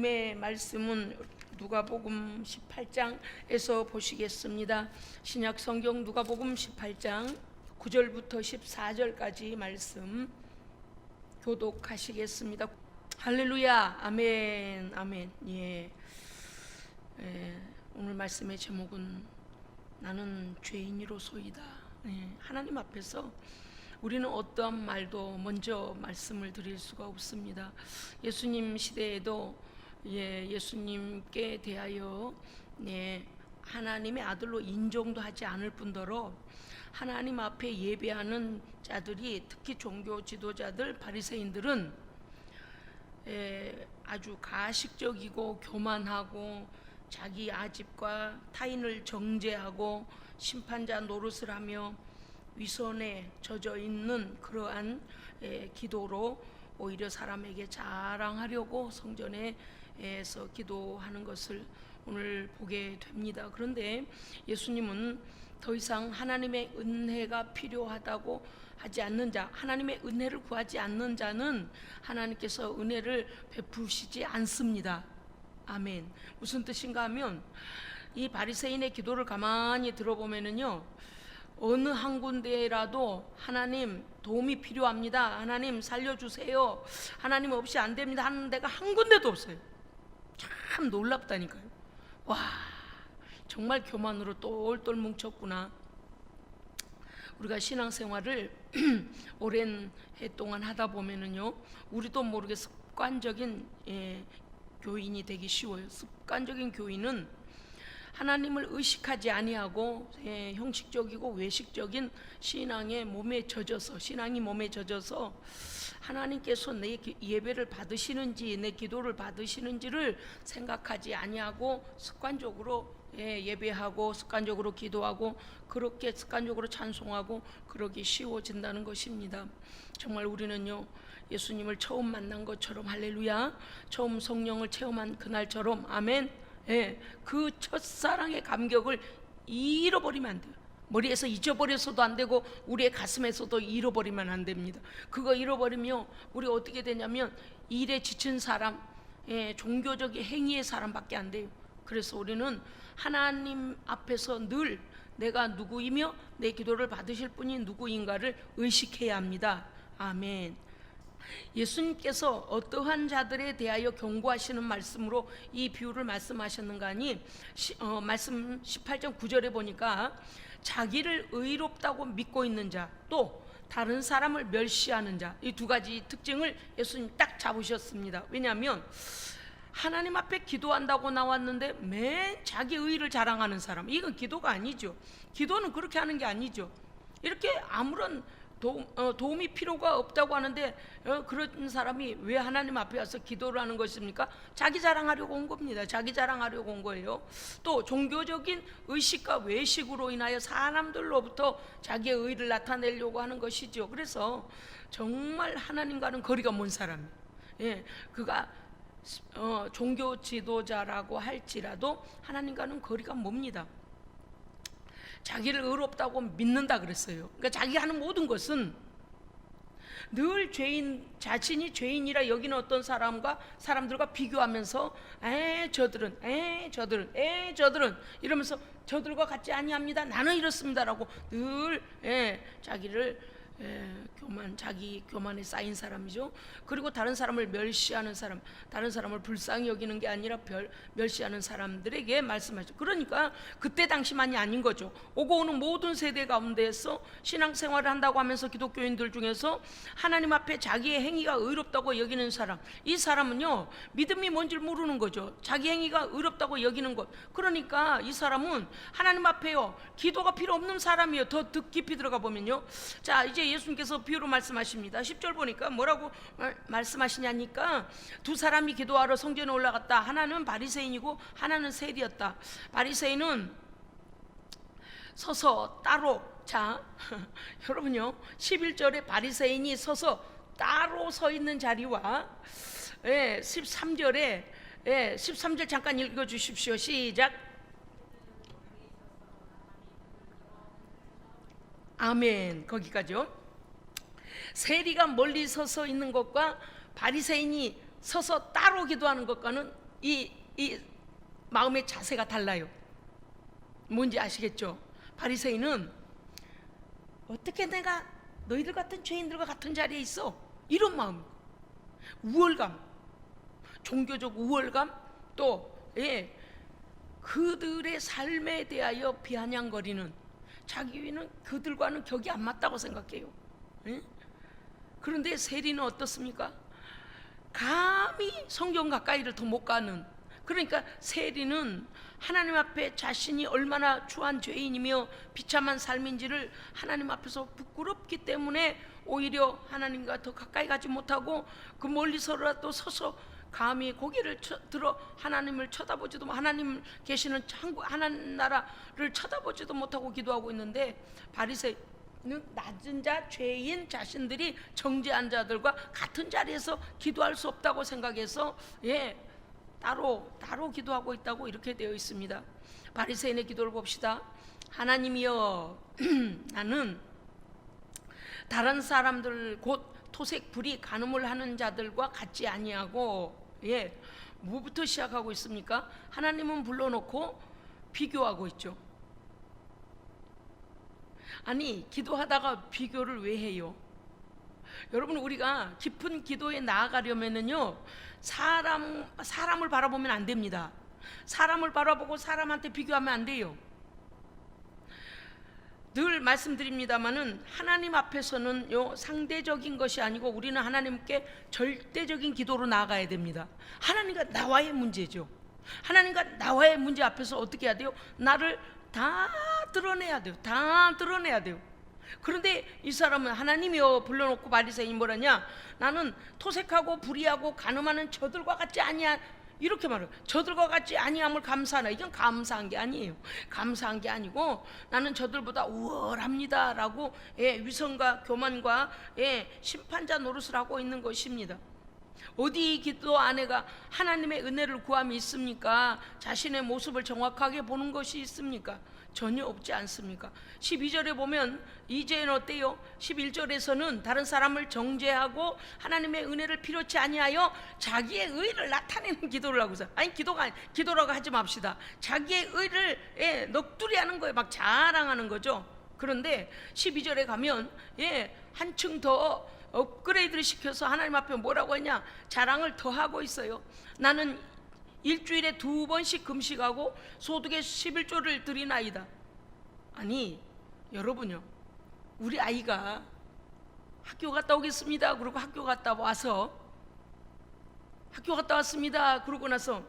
하나님의 말씀은 누가복음 18장에서 보시겠습니다. 신약 성경 누가복음 18장 9절부터 14절까지 말씀 교독하시겠습니다. 할렐루야. 아멘. 아멘. 오늘 말씀의 제목은 나는 죄인이로소이다. 하나님 앞에서 우리는 어떠한 말도 먼저 말씀을 드릴 수가 없습니다. 예수님 시대에도 예수님께 대하여 하나님의 아들로 인정도 하지 않을 뿐더러 하나님 앞에 예배하는 자들이, 특히 종교 지도자들, 바리새인들은 아주 가식적이고 교만하고 자기 아집과 타인을 정죄하고 심판자 노릇을 하며 위선에 젖어 있는 그러한 기도로 오히려 사람에게 자랑하려고 성전에서 기도하는 것을 오늘 보게 됩니다. 그런데 예수님은 더 이상 하나님의 은혜가 필요하다고 하지 않는 자, 하나님의 은혜를 구하지 않는 자는 하나님께서 은혜를 베푸시지 않습니다. 아멘. 무슨 뜻인가 하면 이 바리새인의 기도를 가만히 들어보면은요, 어느 한 군데라도 하나님 도움이 필요합니다, 하나님 살려주세요, 하나님 없이 안 됩니다 하는 데가 한 군데도 없어요. 참 놀랍다니까요. 와, 정말 교만으로 똘똘 뭉쳤구나. 우리가 신앙생활을 오랜 해 동안 하다 보면은요, 우리도 모르게 습관적인 교인이 되기 쉬워요. 습관적인 교인은 하나님을 의식하지 아니하고 형식적이고 외식적인 신앙이 몸에 젖어서 하나님께서 내 예배를 받으시는지 내 기도를 받으시는지를 생각하지 아니하고 습관적으로 예배하고 습관적으로 기도하고 그렇게 습관적으로 찬송하고 그러기 쉬워진다는 것입니다. 정말 우리는요, 예수님을 처음 만난 것처럼, 할렐루야, 처음 성령을 체험한 그날처럼, 아멘, 그 첫사랑의 감격을 잃어버리면 안 돼요. 머리에서 잊어버려서도 안 되고 우리의 가슴에서도 잃어버리면 안 됩니다. 그거 잃어버리면 우리 어떻게 되냐면 일에 지친 사람, 종교적인 행위의 사람밖에 안 돼요. 그래서 우리는 하나님 앞에서 늘 내가 누구이며 내 기도를 받으실 분이 누구인가를 의식해야 합니다. 아멘. 예수님께서 어떠한 자들에 대하여 경고하시는 말씀으로 이 비유를 말씀하셨는가 하니 말씀 18장 9절에 보니까 자기를 의롭다고 믿고 있는 자, 또 다른 사람을 멸시하는 자, 이 두 가지 특징을 예수님 딱 잡으셨습니다. 왜냐하면 하나님 앞에 기도한다고 나왔는데 맨 자기 의의를 자랑하는 사람, 이건 기도가 아니죠. 기도는 그렇게 하는 게 아니죠. 이렇게 아무런 도움이 필요가 없다고 하는데 그런 사람이 왜 하나님 앞에 와서 기도를 하는 것입니까? 자기 자랑하려고 온 겁니다. 자기 자랑하려고 온 거예요. 또 종교적인 의식과 외식으로 인하여 사람들로부터 자기의 의를 나타내려고 하는 것이죠. 그래서 정말 하나님과는 거리가 먼 사람, 그가 종교 지도자라고 할지라도 하나님과는 거리가 멉니다. 자기를 의롭다고 믿는다 그랬어요. 그러니까 자기가 하는 모든 것은 늘 자신이 죄인이라 여기는 어떤 사람들과 비교하면서 저들은 이러면서 저들과 같지 아니합니다, 나는 이렇습니다라고 늘 자기를 자기 교만에 쌓인 사람이죠. 그리고 다른 사람을 멸시하는 사람, 다른 사람을 불쌍히 여기는 게 아니라 멸시하는 사람들에게 말씀하죠. 그러니까 그때 당시만이 아닌 거죠. 오고 오는 모든 세대 가운데에서 신앙생활을 한다고 하면서 기독교인들 중에서 하나님 앞에 자기의 행위가 의롭다고 여기는 사람, 이 사람은요, 믿음이 뭔지를 모르는 거죠. 자기 행위가 의롭다고 여기는 것. 그러니까 이 사람은 하나님 앞에요, 기도가 필요 없는 사람이에요. 더 깊이 들어가 보면요. 자, 이제 예수님께서 비유로 말씀하십니다. 10절 보니까 뭐라고 말씀하시냐니까, 두 사람이 기도하러 성전에 올라갔다. 하나는 바리새인이고 하나는 세리였다. 바리새인은 서서 따로, 자 여러분요, 11절에 바리새인이 서서 따로 서 있는 자리와 13절에 13절 잠깐 읽어주십시오. 시작. 아멘. 거기까지요. 세리가 멀리 서서 있는 것과 바리새인이 서서 따로 기도하는 것과는 이 마음의 자세가 달라요. 뭔지 아시겠죠? 바리새인은 어떻게 내가 너희들 같은 죄인들과 같은 자리에 있어? 이런 마음, 우월감, 종교적 우월감, 또 그들의 삶에 대하여 비아냥거리는, 자기는 그들과는 격이 안 맞다고 생각해요. 그런데 세리는 어떻습니까? 감히 성경 가까이를 더 못 가는, 그러니까 세리는 하나님 앞에 자신이 얼마나 추한 죄인이며 비참한 삶인지를 하나님 앞에서 부끄럽기 때문에 오히려 하나님과 더 가까이 가지 못하고 그 멀리서라도 서서 감히 고개를 들어 하나님을 쳐다보지도, 하나님 계시는 하나님 나라를 쳐다보지도 못하고 기도하고 있는데, 바리새인은 낮은 자, 죄인 자신들이 정죄한 자들과 같은 자리에서 기도할 수 없다고 생각해서 따로 기도하고 있다고 이렇게 되어 있습니다. 바리새인의 기도를 봅시다. 하나님이여, 나는 다른 사람들 곧 토색 불이 간음을 하는 자들과 같지 아니하고, 뭐부터 시작하고 있습니까? 하나님은 불러놓고 비교하고 있죠. 아니, 기도하다가 비교를 왜 해요? 여러분, 우리가 깊은 기도에 나아가려면은요, 사람을 바라보면 안 됩니다. 사람을 바라보고 사람한테 비교하면 안 돼요. 늘 말씀드립니다마는 하나님 앞에서는 상대적인 것이 아니고 우리는 하나님께 절대적인 기도로 나아가야 됩니다. 하나님과 나와의 문제죠. 하나님과 나와의 문제 앞에서 어떻게 해야 돼요? 나를 다 드러내야 돼요. 다 드러내야 돼요. 그런데 이 사람은 하나님이여 불러놓고 바리새인이 뭐라냐? 나는 토색하고 불의하고 간음하는 저들과 같지 아니한, 이렇게 말해요. 저들과 같지 아니함을 감사하나. 이건 감사한 게 아니에요. 감사한 게 아니고 나는 저들보다 우월합니다 라고 위선과 교만과 심판자 노릇을 하고 있는 것입니다. 어디 기도 안에가 하나님의 은혜를 구함이 있습니까? 자신의 모습을 정확하게 보는 것이 있습니까? 전혀 없지 않습니까? 12절에 보면 이제는 어때요? 11절에서는 다른 사람을 정죄하고 하나님의 은혜를 필요치 아니하여 자기의 의를 나타내는 기도를 하고 있어요. 아니, 기도라고 하지 맙시다. 자기의 의를 넋두리 하는 거예요. 막 자랑하는 거죠. 그런데 12절에 가면 한층 더 업그레이드를 시켜서 하나님 앞에 뭐라고 했냐? 자랑을 더 하고 있어요. 나는 일주일에 2번씩 금식하고 소득의 11조를 드리나이다. 아니, 여러분요, 우리 아이가 학교 갔다 오겠습니다 그러고 학교 갔다 와서 학교 갔다 왔습니다 그러고 나서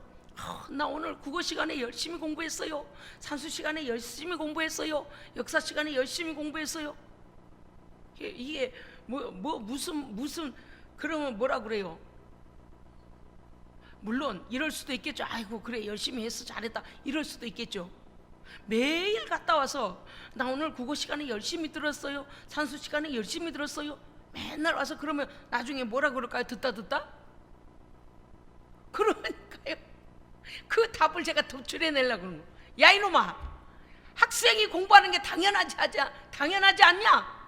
나 오늘 국어 시간에 열심히 공부했어요, 산수 시간에 열심히 공부했어요, 역사 시간에 열심히 공부했어요. 이게 무슨 그러면 뭐라 그래요? 물론 이럴 수도 있겠죠. 아이고 그래 열심히 했어 잘했다 이럴 수도 있겠죠. 매일 갔다 와서 나 오늘 국어 시간에 열심히 들었어요, 산수 시간에 열심히 들었어요, 맨날 와서 그러면 나중에 뭐라 그럴까요? 듣다 그러니까요. 그 답을 제가 도출해내려고 그러는 거예요. 야 이놈아, 학생이 공부하는 게 당연하지 않냐?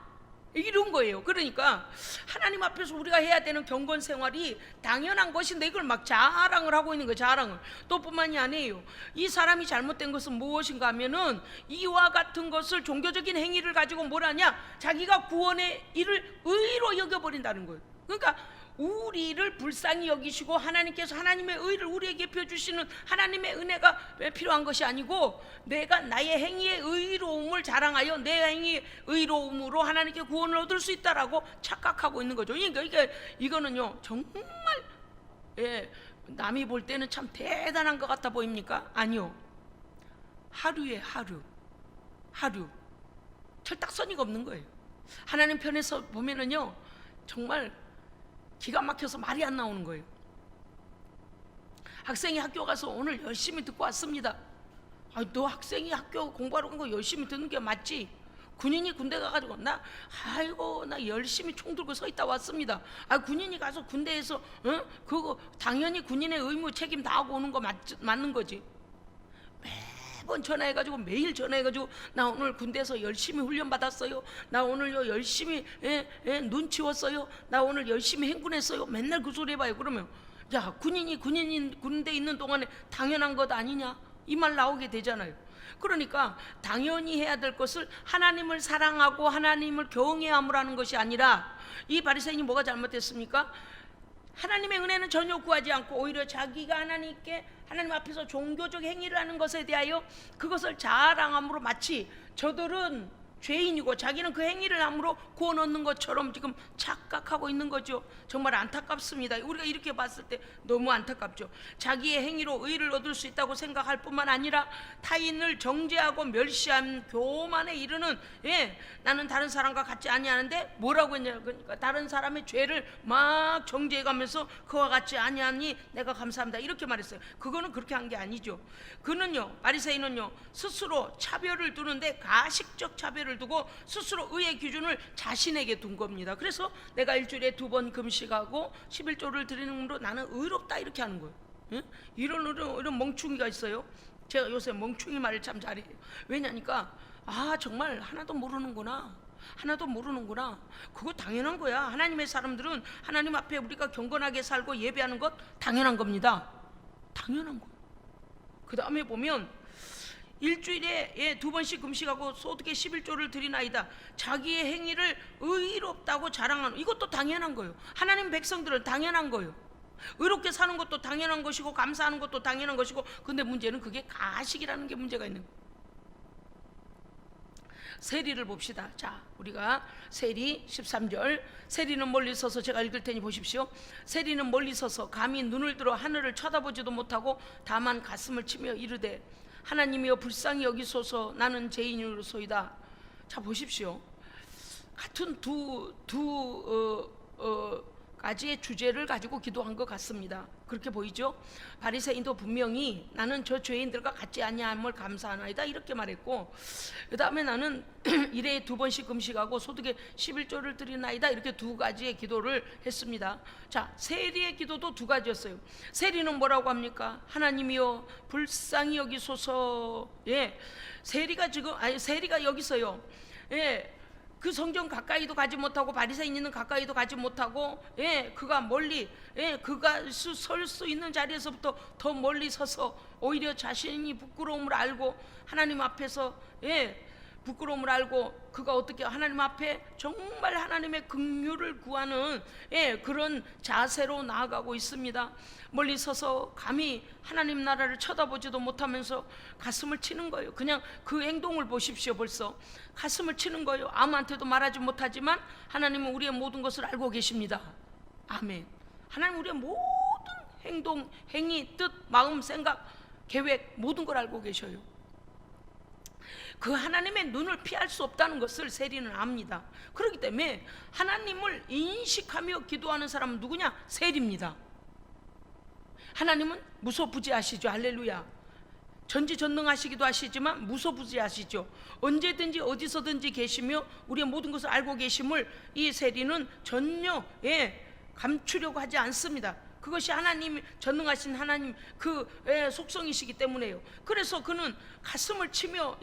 이런 거예요. 그러니까 하나님 앞에서 우리가 해야 되는 경건 생활이 당연한 것인데 이걸 막 자랑을 하고 있는 거예요. 자랑을. 또 뿐만이 아니에요. 이 사람이 잘못된 것은 무엇인가 하면은 이와 같은 것을 종교적인 행위를 가지고 뭐라냐? 자기가 구원의 일을 의로 여겨버린다는 거예요. 그러니까 우리를 불쌍히 여기시고 하나님께서 하나님의 의를 우리에게 펴주시는 하나님의 은혜가 필요한 것이 아니고 내가 나의 행위의 의로움을 자랑하여 내 행위의 의로움으로 하나님께 구원을 얻을 수 있다라고 착각하고 있는 거죠. 그러니까 이거는요 정말 남이 볼 때는 참 대단한 것 같아 보입니까? 아니요. 하루에 하루 철딱서니가 없는 거예요. 하나님 편에서 보면은요 정말 기가 막혀서 말이 안 나오는 거예요. 학생이 학교 가서 오늘 열심히 듣고 왔습니다. 너 학생이 학교 공부하러 간 거 열심히 듣는 게 맞지? 군인이 군대 가가지고 나 열심히 총 들고 서 있다 왔습니다. 군인이 가서 군대에서 그거 당연히 군인의 의무 책임 다 하고 오는 거 맞는 거지. 매번 전화해가지고 매일 전화해가지고 나 오늘 군대에서 열심히 훈련 받았어요, 나 오늘요 열심히 눈 치웠어요, 나 오늘 열심히 행군했어요, 맨날 그 소리 해봐요. 그러면 야, 군인이 군대에 있는 동안에 당연한 것 아니냐, 이 말 나오게 되잖아요. 그러니까 당연히 해야 될 것을 하나님을 사랑하고 하나님을 경외함으로 하는 것이 아니라, 이 바리새인이 뭐가 잘못됐습니까? 하나님의 은혜는 전혀 구하지 않고 오히려 자기가 하나님 앞에서 종교적 행위를 하는 것에 대하여 그것을 자랑함으로 마치 저들은 죄인이고 자기는 그 행위를 함으로 구원 얻는 것처럼 지금 착각하고 있는 거죠. 정말 안타깝습니다. 우리가 이렇게 봤을 때 너무 안타깝죠. 자기의 행위로 의를 얻을 수 있다고 생각할 뿐만 아니라 타인을 정죄하고 멸시한 교만에 이르는, 나는 다른 사람과 같지 아니하는데 뭐라고 했냐, 그러니까 다른 사람의 죄를 막 정죄해가면서 그와 같지 아니하니 내가 감사합니다, 이렇게 말했어요. 그거는 그렇게 한 게 아니죠. 그는요, 바리새인은요, 스스로 차별을 두는데 가식적 차별을 두고 스스로 의의 기준을 자신에게 둔 겁니다. 그래서 내가 일주일에 2번 금식하고 11조를 드리는으로 나는 의롭다, 이렇게 하는 거예요. 이런 멍충이가 있어요. 제가 요새 멍충이 말을 참 잘해요. 왜냐니까 정말 하나도 모르는구나, 그거 당연한 거야. 하나님의 사람들은 하나님 앞에 우리가 경건하게 살고 예배하는 것 당연한 겁니다. 당연한 거예요. 그 다음에 보면 일주일에 2번씩 금식하고 소득의 11조를 드리나이다. 자기의 행위를 의롭다고 자랑하는, 이것도 당연한 거예요. 하나님 백성들은 당연한 거예요. 의롭게 사는 것도 당연한 것이고 감사하는 것도 당연한 것이고, 근데 문제는 그게 가식이라는 게 문제가 있는 거예요. 세리를 봅시다. 자, 우리가 세리 13절, 세리는 멀리 서서, 제가 읽을 테니 보십시오. 세리는 멀리 서서 감히 눈을 들어 하늘을 쳐다보지도 못하고 다만 가슴을 치며 이르되 하나님이여 불쌍히 여기소서, 나는 죄인으로소이다. 자, 보십시오. 같은 두 가지의 주제를 가지고 기도한 것 같습니다. 그렇게 보이죠? 바리새인도 분명히 나는 저 죄인들과 같지 아니함을 감사하나이다, 이렇게 말했고, 그 다음에 나는 일회에 2번씩 금식하고 소득의 11조를 드리나이다, 이렇게 2가지의 기도를 했습니다. 자, 세리의 기도도 2가지였어요. 세리는 뭐라고 합니까? 하나님이여 불쌍히 여기소서. 세리가 여기서요, 그 성전 가까이도 가지 못하고 바리새인은 가까이도 가지 못하고, 그가 멀리, 그가 설 수 있는 자리에서부터 더 멀리 서서 오히려 자신이 부끄러움을 알고 하나님 앞에서, 부끄러움을 알고 그가 어떻게 하나님 앞에 정말 하나님의 긍휼을 구하는, 그런 자세로 나아가고 있습니다. 멀리 서서 감히 하나님 나라를 쳐다보지도 못하면서 가슴을 치는 거예요. 그냥 그 행동을 보십시오. 벌써 가슴을 치는 거예요. 아무한테도 말하지 못하지만 하나님은 우리의 모든 것을 알고 계십니다. 아멘. 하나님 우리의 모든 행동, 행위, 뜻, 마음, 생각, 계획, 모든 걸 알고 계셔요. 그 하나님의 눈을 피할 수 없다는 것을 세리는 압니다. 그렇기 때문에 하나님을 인식하며 기도하는 사람은 누구냐? 세리입니다. 하나님은 무소부지하시죠. 할렐루야. 전지전능하시기도 하시지만 무소부지하시죠. 언제든지 어디서든지 계시며 우리의 모든 것을 알고 계심을 이 세리는 전혀 감추려고 하지 않습니다. 그것이 하나님, 전능하신 하나님 그 속성이시기 때문에요. 그래서 그는 가슴을 치며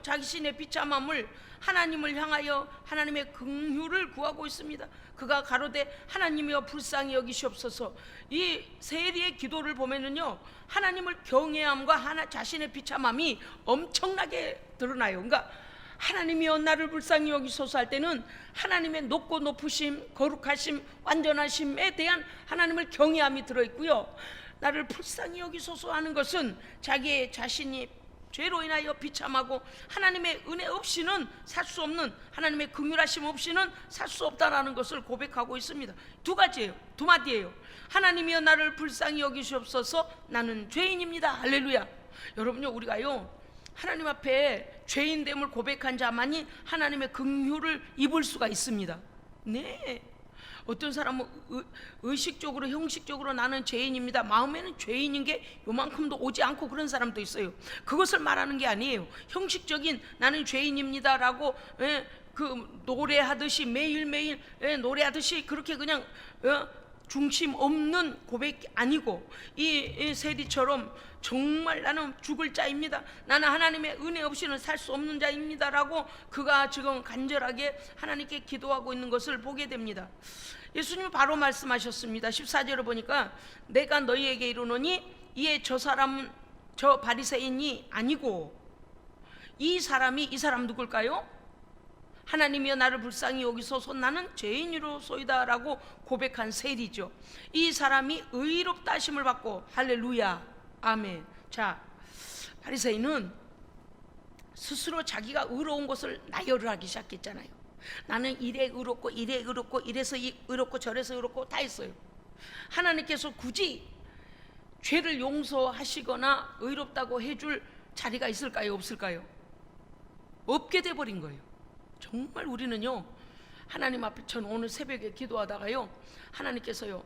자신의 비참함을 하나님을 향하여 하나님의 긍휼을 구하고 있습니다. 그가 가로되 하나님이여 불쌍히 여기시옵소서. 이 세리의 기도를 보면은요, 하나님을 경외함과 자신의 비참함이 엄청나게 드러나요. 그러니까 하나님이여 나를 불쌍히 여기소서 할 때는 하나님의 높고 높으심, 거룩하심, 완전하심에 대한 하나님을 경외함이 들어있고요, 나를 불쌍히 여기소서 하는 것은 자기의 자신이 죄로 인하여 비참하고 하나님의 은혜 없이는 살 수 없는, 하나님의 긍휼하심 없이는 살 수 없다라는 것을 고백하고 있습니다. 2가지예요. 2마디예요. 하나님이여 나를 불쌍히 여기시옵소서, 나는 죄인입니다. 할렐루야. 여러분요, 우리가요 하나님 앞에 죄인됨을 고백한 자만이 하나님의 긍휼을 입을 수가 있습니다. 네. 어떤 사람은 의식적으로, 형식적으로 나는 죄인입니다, 마음에는 죄인인 게 요만큼도 오지 않고 그런 사람도 있어요. 그것을 말하는 게 아니에요. 형식적인 나는 죄인입니다 라고 그 노래하듯이 매일매일 노래하듯이 그렇게 그냥 중심 없는 고백이 아니고, 이 세리처럼 정말 나는 죽을 자입니다, 나는 하나님의 은혜 없이는 살 수 없는 자입니다 라고 그가 지금 간절하게 하나님께 기도하고 있는 것을 보게 됩니다. 예수님이 바로 말씀하셨습니다. 14절을 보니까 내가 너희에게 이르노니 이에 저 사람은 저 바리새인이 아니고 이 사람 누굴까요? 하나님이여 나를 불쌍히 여기소서 나는 죄인이로소이다 라고 고백한 세리죠. 이 사람이 의롭다 하심을 받고 할렐루야 아멘. 자, 바리새인은 스스로 자기가 의로운 것을 나열을 하기 시작했잖아요. 나는 이래 의롭고 이래 의롭고 이래서 의롭고 저래서 의롭고 다 했어요. 하나님께서 굳이 죄를 용서하시거나 의롭다고 해줄 자리가 있을까요? 없을까요? 없게 돼버린 거예요. 정말 우리는요, 하나님 앞에 전 오늘 새벽에 기도하다가요, 하나님께서요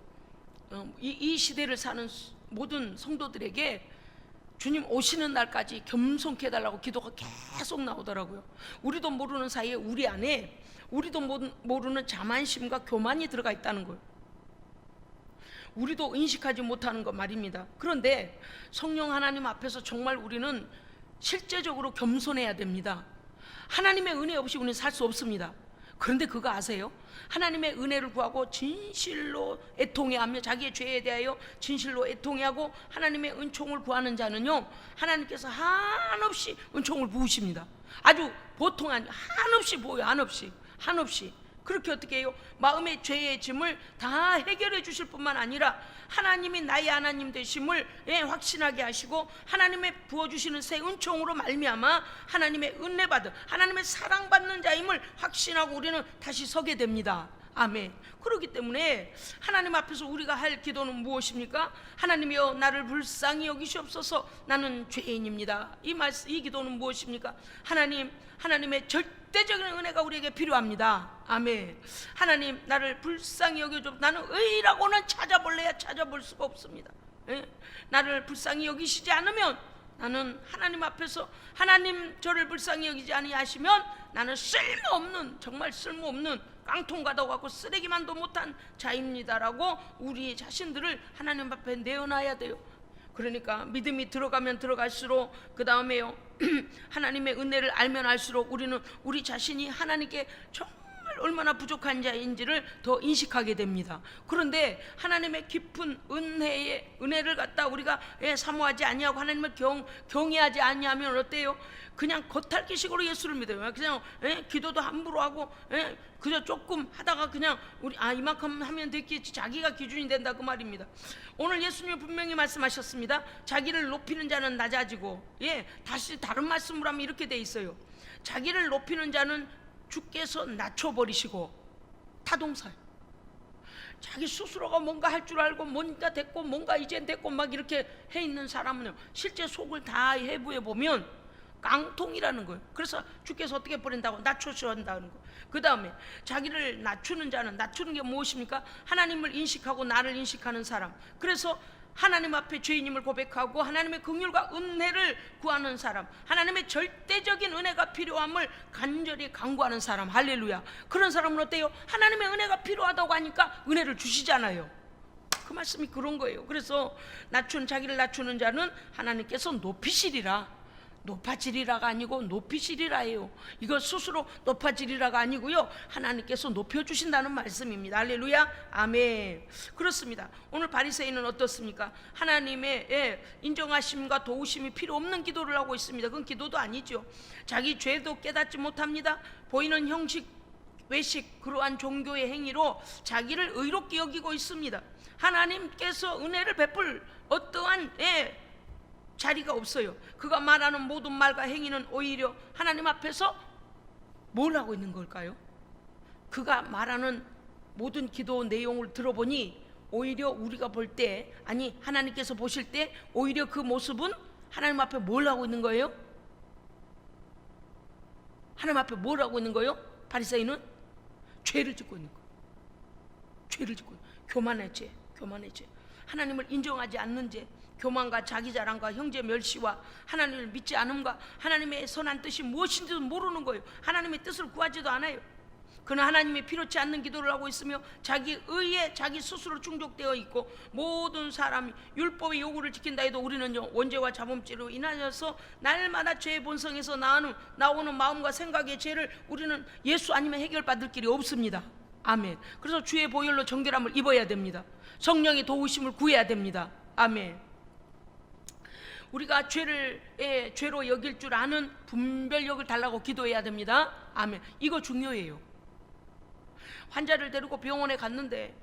이 시대를 사는 모든 성도들에게 주님 오시는 날까지 겸손케 해달라고 기도가 계속 나오더라고요. 우리도 모르는 사이에 우리 안에 우리도 모르는 자만심과 교만이 들어가 있다는 거예요. 우리도 인식하지 못하는 것 말입니다. 그런데 성령 하나님 앞에서 정말 우리는 실제적으로 겸손해야 됩니다. 하나님의 은혜 없이 우리는 살 수 없습니다. 그런데 그거 아세요? 하나님의 은혜를 구하고 진실로 애통해하며 자기의 죄에 대하여 진실로 애통해하고 하나님의 은총을 구하는 자는요, 하나님께서 한없이 은총을 부으십니다. 아주 보통 아니, 한없이 부어요. 한없이. 그렇게 어떻게 해요? 마음의 죄의 짐을 다 해결해 주실 뿐만 아니라 하나님이 나의 하나님 되심을 확신하게 하시고 하나님의 부어주시는 새 은총으로 말미암아 하나님의 은혜 받은 하나님의 사랑받는 자임을 확신하고 우리는 다시 서게 됩니다. 아멘. 그렇기 때문에 하나님 앞에서 우리가 할 기도는 무엇입니까? 하나님이여 나를 불쌍히 여기시옵소서 나는 죄인입니다. 이 기도는 무엇입니까? 하나님의 절대적인 은혜가 우리에게 필요합니다. 아멘. 하나님 나를 불쌍히 여겨줘. 나는 의라고는 찾아볼래야 찾아볼 수가 없습니다. 나를 불쌍히 여기시지 않으면 나는 하나님 앞에서 하나님 저를 불쌍히 여기지 아니하시면 나는 정말 쓸모없는 깡통가다 갖고 쓰레기만도 못한 자입니다라고 우리 자신들을 하나님 앞에 내어놔야 돼요. 그러니까 믿음이 들어가면 들어갈수록 그 다음에요 하나님의 은혜를 알면 알수록 우리는 우리 자신이 하나님께 정말 얼마나 부족한 자인지를 더 인식하게 됩니다. 그런데 하나님의 깊은 은혜를 갖다 우리가 사모하지 아니하고 하나님을 경외하지 아니하면 어때요? 그냥 겉핥기식으로 예수를 믿어요. 그냥 기도도 함부로 하고 그저 조금 하다가 그냥 우리 이만큼 하면 됐겠지, 자기가 기준이 된다 그 말입니다. 오늘 예수님이 분명히 말씀하셨습니다. 자기를 높이는 자는 낮아지고, 다시 다른 말씀으로 하면 이렇게 돼 있어요. 자기를 높이는 자는 주께서 낮춰버리시고, 타동사예요. 자기 스스로가 뭔가 할 줄 알고 뭔가 됐고 뭔가 이젠 됐고 막 이렇게 해 있는 사람은요, 실제 속을 다 해부해 보면 깡통이라는 거예요. 그래서 주께서 어떻게 버린다고? 낮춰서 한다는 거예요. 그 다음에 자기를 낮추는 자는, 낮추는 게 무엇입니까? 하나님을 인식하고 나를 인식하는 사람. 그래서 하나님 앞에 죄인임을 고백하고 하나님의 긍휼과 은혜를 구하는 사람, 하나님의 절대적인 은혜가 필요함을 간절히 간구하는 사람. 할렐루야. 그런 사람은 어때요? 하나님의 은혜가 필요하다고 하니까 은혜를 주시잖아요. 그 말씀이 그런 거예요. 그래서 자기를 낮추는 자는 하나님께서 높이시리라. 높아지리라가 아니고 높이시리라예요. 이거 스스로 높아지리라가 아니고요, 하나님께서 높여주신다는 말씀입니다. 할렐루야. 아멘. 그렇습니다. 오늘 바리새인은 어떻습니까? 하나님의 인정하심과 도우심이 필요 없는 기도를 하고 있습니다. 그건 기도도 아니죠. 자기 죄도 깨닫지 못합니다. 보이는 형식, 외식, 그러한 종교의 행위로 자기를 의롭게 여기고 있습니다. 하나님께서 은혜를 베풀 어떠한 자리가 없어요. 그가 말하는 모든 말과 행위는 오히려 하나님 앞에서 뭘 하고 있는 걸까요? 그가 말하는 모든 기도 내용을 들어보니 오히려 우리가 볼 때, 아니 하나님께서 보실 때 오히려 그 모습은 하나님 앞에 뭘 하고 있는 거예요? 하나님 앞에 뭘 하고 있는 거예요? 바리새인은 죄를 짓고 있는 거예요. 죄를 짓고 있는 거예요. 교만의 죄. 하나님을 인정하지 않는 죄, 교만과 자기 자랑과 형제 멸시와 하나님을 믿지 않음과 하나님의 선한 뜻이 무엇인지도 모르는 거예요. 하나님의 뜻을 구하지도 않아요. 그는 하나님이 필요치 않는 기도를 하고 있으며 자기 의에 자기 스스로 충족되어 있고, 모든 사람이 율법의 요구를 지킨다 해도 우리는요, 원죄와 자범죄로 인하여서 날마다 죄의 본성에서 나오는 마음과 생각의 죄를 우리는 예수 아니면 해결받을 길이 없습니다. 아멘. 그래서 주의 보혈로 정결함을 입어야 됩니다. 성령의 도우심을 구해야 됩니다. 아멘. 우리가 죄로 여길 줄 아는 분별력을 달라고 기도해야 됩니다. 아멘. 이거 중요해요. 환자를 데리고 병원에 갔는데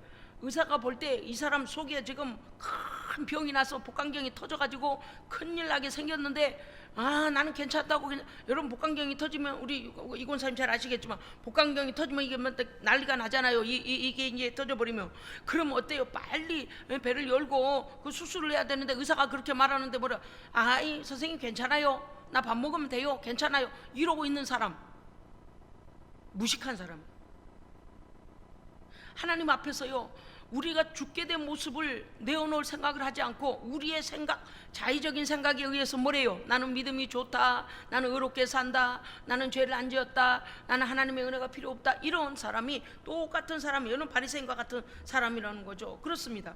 의사가 볼 때 이 사람 속에 지금 큰 병이 나서 복강경이 터져가지고 큰일 나게 생겼는데, 나는 괜찮다고. 그냥 여러분, 복강경이 터지면 우리 이권사님 잘 아시겠지만 복강경이 터지면 이게 난리가 나잖아요. 이게 이제 터져버리면. 그럼 어때요? 빨리 배를 열고 그 수술을 해야 되는데 의사가 그렇게 말하는데 뭐라, 이 선생님 괜찮아요, 나 밥 먹으면 돼요, 괜찮아요, 이러고 있는 사람, 무식한 사람. 하나님 앞에서요, 우리가 죽게 된 모습을 내어놓을 생각을 하지 않고 우리의 생각, 자의적인 생각에 의해서 뭐래요? 나는 믿음이 좋다, 나는 의롭게 산다, 나는 죄를 안 지었다, 나는 하나님의 은혜가 필요 없다, 이런 사람이 똑같은 사람이, 여는 바리새인과 같은 사람이라는 거죠. 그렇습니다.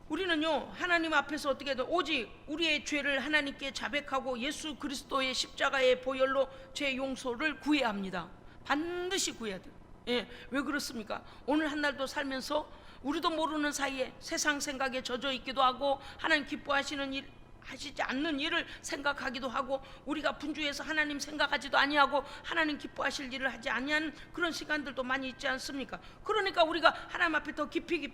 우리는요, 하나님 앞에서 어떻게든 오직 우리의 죄를 하나님께 자백하고 예수 그리스도의 십자가의 보혈로 죄 용서를 구해야 합니다. 반드시 구해야 돼요. 왜 그렇습니까? 오늘 한날도 살면서 우리도 모르는 사이에 세상 생각에 젖어 있기도 하고 하나님 기뻐하시는 일, 하시지 않는 일을 생각하기도 하고, 우리가 분주해서 하나님 생각하지도 아니하고 하나님 기뻐하실 일을 하지 아니하는 그런 시간들도 많이 있지 않습니까? 그러니까 우리가 하나님 앞에 더 깊이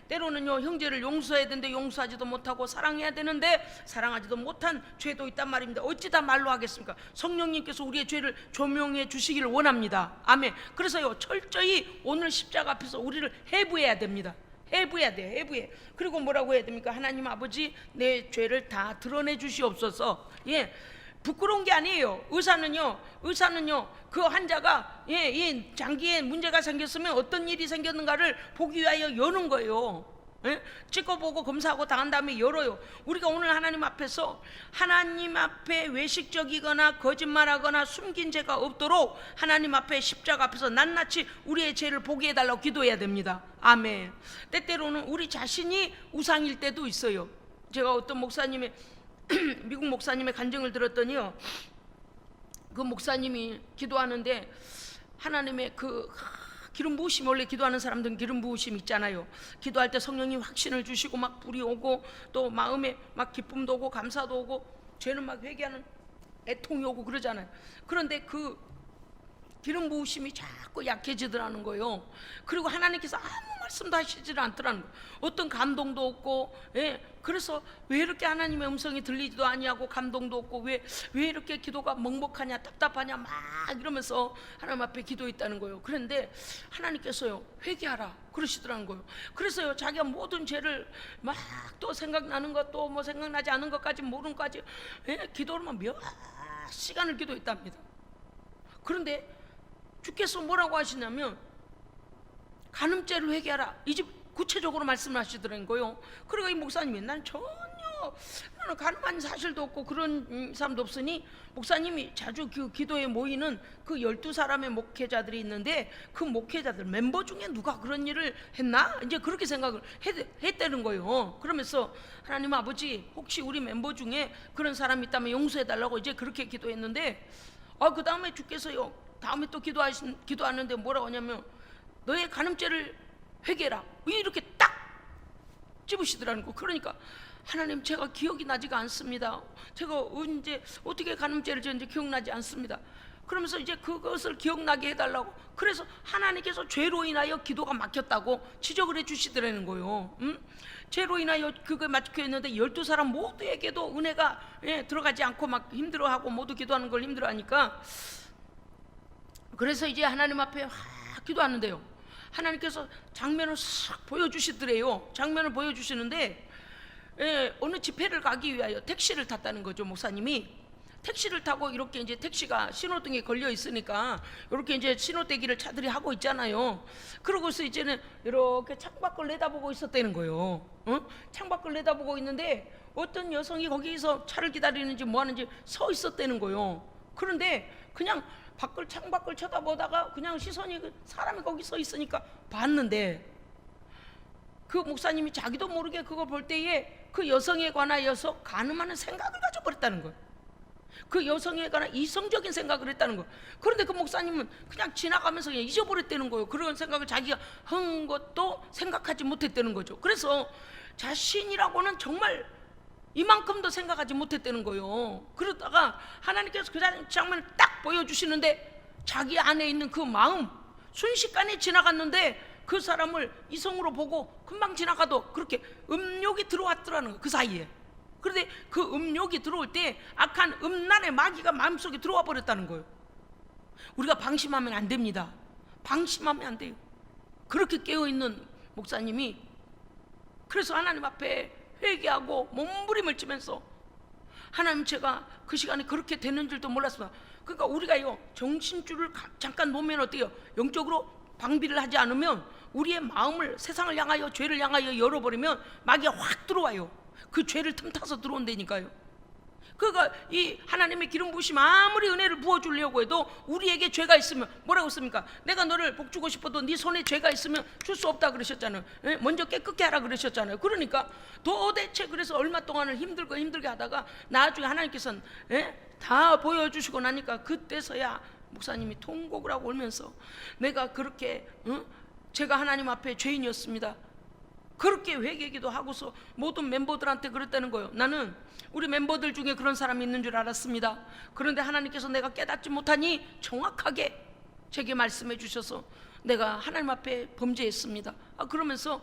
때로는요, 형제를 용서해야 되는데 용서하지도 못하고, 사랑해야 되는데 사랑하지도 못한 죄도 있단 말입니다. 어찌 다 말로 하겠습니까? 성령님께서 우리의 죄를 조명해 주시기를 원합니다. 아멘. 그래서요, 철저히 오늘 십자가 앞에서 우리를 해부해야 됩니다. 해부해야 돼, 해부해. 그리고 뭐라고 해야 됩니까? 하나님 아버지, 내 죄를 다 드러내 주시옵소서. 부끄러운 게 아니에요. 의사는요, 그 환자가 이 장기에 문제가 생겼으면 어떤 일이 생겼는가를 보기 위하여 여는 거예요. 찍어보고 검사하고 다 한 다음에 열어요. 우리가 오늘 하나님 앞에서, 하나님 앞에 외식적이거나 거짓말하거나 숨긴 죄가 없도록 하나님 앞에 십자가 앞에서 낱낱이 우리의 죄를 보게 해달라고 기도해야 됩니다. 아멘. 때때로는 우리 자신이 우상일 때도 있어요. 제가 어떤 목사님의 미국 목사님의 간증을 들었더니요, 그 목사님이 기도하는데 하나님의 그 기름 부으심, 원래 기도하는 사람들은 기름 부으심 있잖아요. 기도할 때 성령님 확신을 주시고 막 불이 오고 또 마음에 막 기쁨도 오고 감사도 오고 죄는 막 회개하는 애통이 오고 그러잖아요. 그런데 그 기름 부으심이 자꾸 약해지더라는 거예요. 그리고 하나님께서 아무 말씀도 하시질 않더라는 거예요. 어떤 감동도 없고, 그래서 왜 이렇게 하나님의 음성이 들리지도 아니하고 감동도 없고 왜 이렇게 기도가 먹먹하냐, 답답하냐 막 이러면서 하나님 앞에 기도했다는 거예요. 그런데 하나님께서요, 회개하라 그러시더라는 거예요. 그래서요, 자기가 모든 죄를 막 또 생각나는 것, 또 뭐 생각나지 않은 것까지 모르는 것까지 기도를 몇 시간을 기도했답니다. 그런데 주께서 뭐라고 하시냐면, 간음죄를 회개하라, 이 집 구체적으로 말씀을 하시더라는 거예요. 그러니까 이 목사님이, 나는 간음한 사실도 없고 그런 사람도 없으니, 목사님이 자주 그 기도에 모이는 그 12사람의 목회자들이 있는데 그 목회자들 멤버 중에 누가 그런 일을 했나? 이제 그렇게 생각을 했다는 거예요. 그러면서 하나님 아버지, 혹시 우리 멤버 중에 그런 사람이 있다면 용서해달라고 이제 그렇게 기도했는데, 그 다음에 주께서요, 다음에 또 기도하는데 뭐라고 하냐면, 너의 간음죄를 회개해라, 이렇게 딱 집으시더라는 거. 그러니까 하나님, 제가 기억이 나지가 않습니다. 제가 언제 어떻게 간음죄를 지었는지 기억나지 않습니다. 그러면서 이제 그것을 기억나게 해달라고, 그래서 하나님께서 죄로 인하여 기도가 막혔다고 지적을 해주시더라는 거예요. 죄로 인하여 그게 막혀있는데 12사람 모두에게도 은혜가 들어가지 않고 막 힘들어하고 모두 기도하는 걸 힘들어하니까, 그래서 이제 하나님 앞에 기도하는데요, 하나님께서 장면을 싹 보여주시더래요. 장면을 보여주시는데, 어느 집회를 가기 위하여 택시를 탔다는 거죠. 목사님이 택시를 타고, 이렇게 이제 택시가 신호등에 걸려 있으니까 이렇게 이제 신호대기를 차들이 하고 있잖아요. 그러고서 이제는 이렇게 창밖을 내다보고 있었다는 거예요. 창밖을 내다보고 있는데 어떤 여성이 거기서 차를 기다리는지 뭐 하는지 서 있었다는 거예요. 그런데 그냥 창밖을 쳐다보다가 그냥 시선이 사람이 거기 서 있으니까 봤는데, 그 목사님이 자기도 모르게 그걸 볼 때에 그 여성에 관하여서 간음하는 생각을 가져버렸다는 거예요. 그 여성에 관한 이성적인 생각을 했다는 거예요. 그런데 그 목사님은 그냥 지나가면서 그냥 잊어버렸다는 거예요. 그런 생각을 자기가 한 것도 생각하지 못했다는 거죠. 그래서 자신이라고는 정말 이만큼도 생각하지 못했다는 거예요. 그러다가 하나님께서 그 장면을 딱 보여주시는데 자기 안에 있는 그 마음, 순식간에 지나갔는데 그 사람을 이성으로 보고 금방 지나가도 그렇게 음욕이 들어왔더라는 거예요. 그 사이에. 그런데 그 음욕이 들어올 때 악한 음란의 마귀가 마음속에 들어와 버렸다는 거예요. 우리가 방심하면 안 됩니다. 방심하면 안 돼요. 그렇게 깨어있는 목사님이 그래서 하나님 앞에 회개하고 몸부림을 치면서 하나님, 제가 그 시간에 그렇게 되는 줄도 몰랐습니다. 그러니까 우리가요, 정신줄을 잠깐 놓으면 어때요? 영적으로 방비를 하지 않으면 우리의 마음을 세상을 향하여, 죄를 향하여 열어버리면 마귀가 확 들어와요. 그 죄를 틈타서 들어온다니까요. 그러니까 이 하나님의 기름 부으심, 아무리 은혜를 부어주려고 해도 우리에게 죄가 있으면 뭐라고 했습니까? 내가 너를 복주고 싶어도 네 손에 죄가 있으면 줄 수 없다 그러셨잖아요. 먼저 깨끗게 하라 그러셨잖아요. 그러니까 도대체 그래서 얼마 동안을 힘들게 하다가 나중에 하나님께서는 다 보여주시고 나니까 그때서야 목사님이 통곡을 하고 울면서 내가 그렇게 제가 하나님 앞에 죄인이었습니다. 그렇게 회개기도 하고서 모든 멤버들한테 그랬다는 거예요. 나는 우리 멤버들 중에 그런 사람이 있는 줄 알았습니다. 그런데 하나님께서 내가 깨닫지 못하니 정확하게 제게 말씀해 주셔서 내가 하나님 앞에 범죄했습니다. 그러면서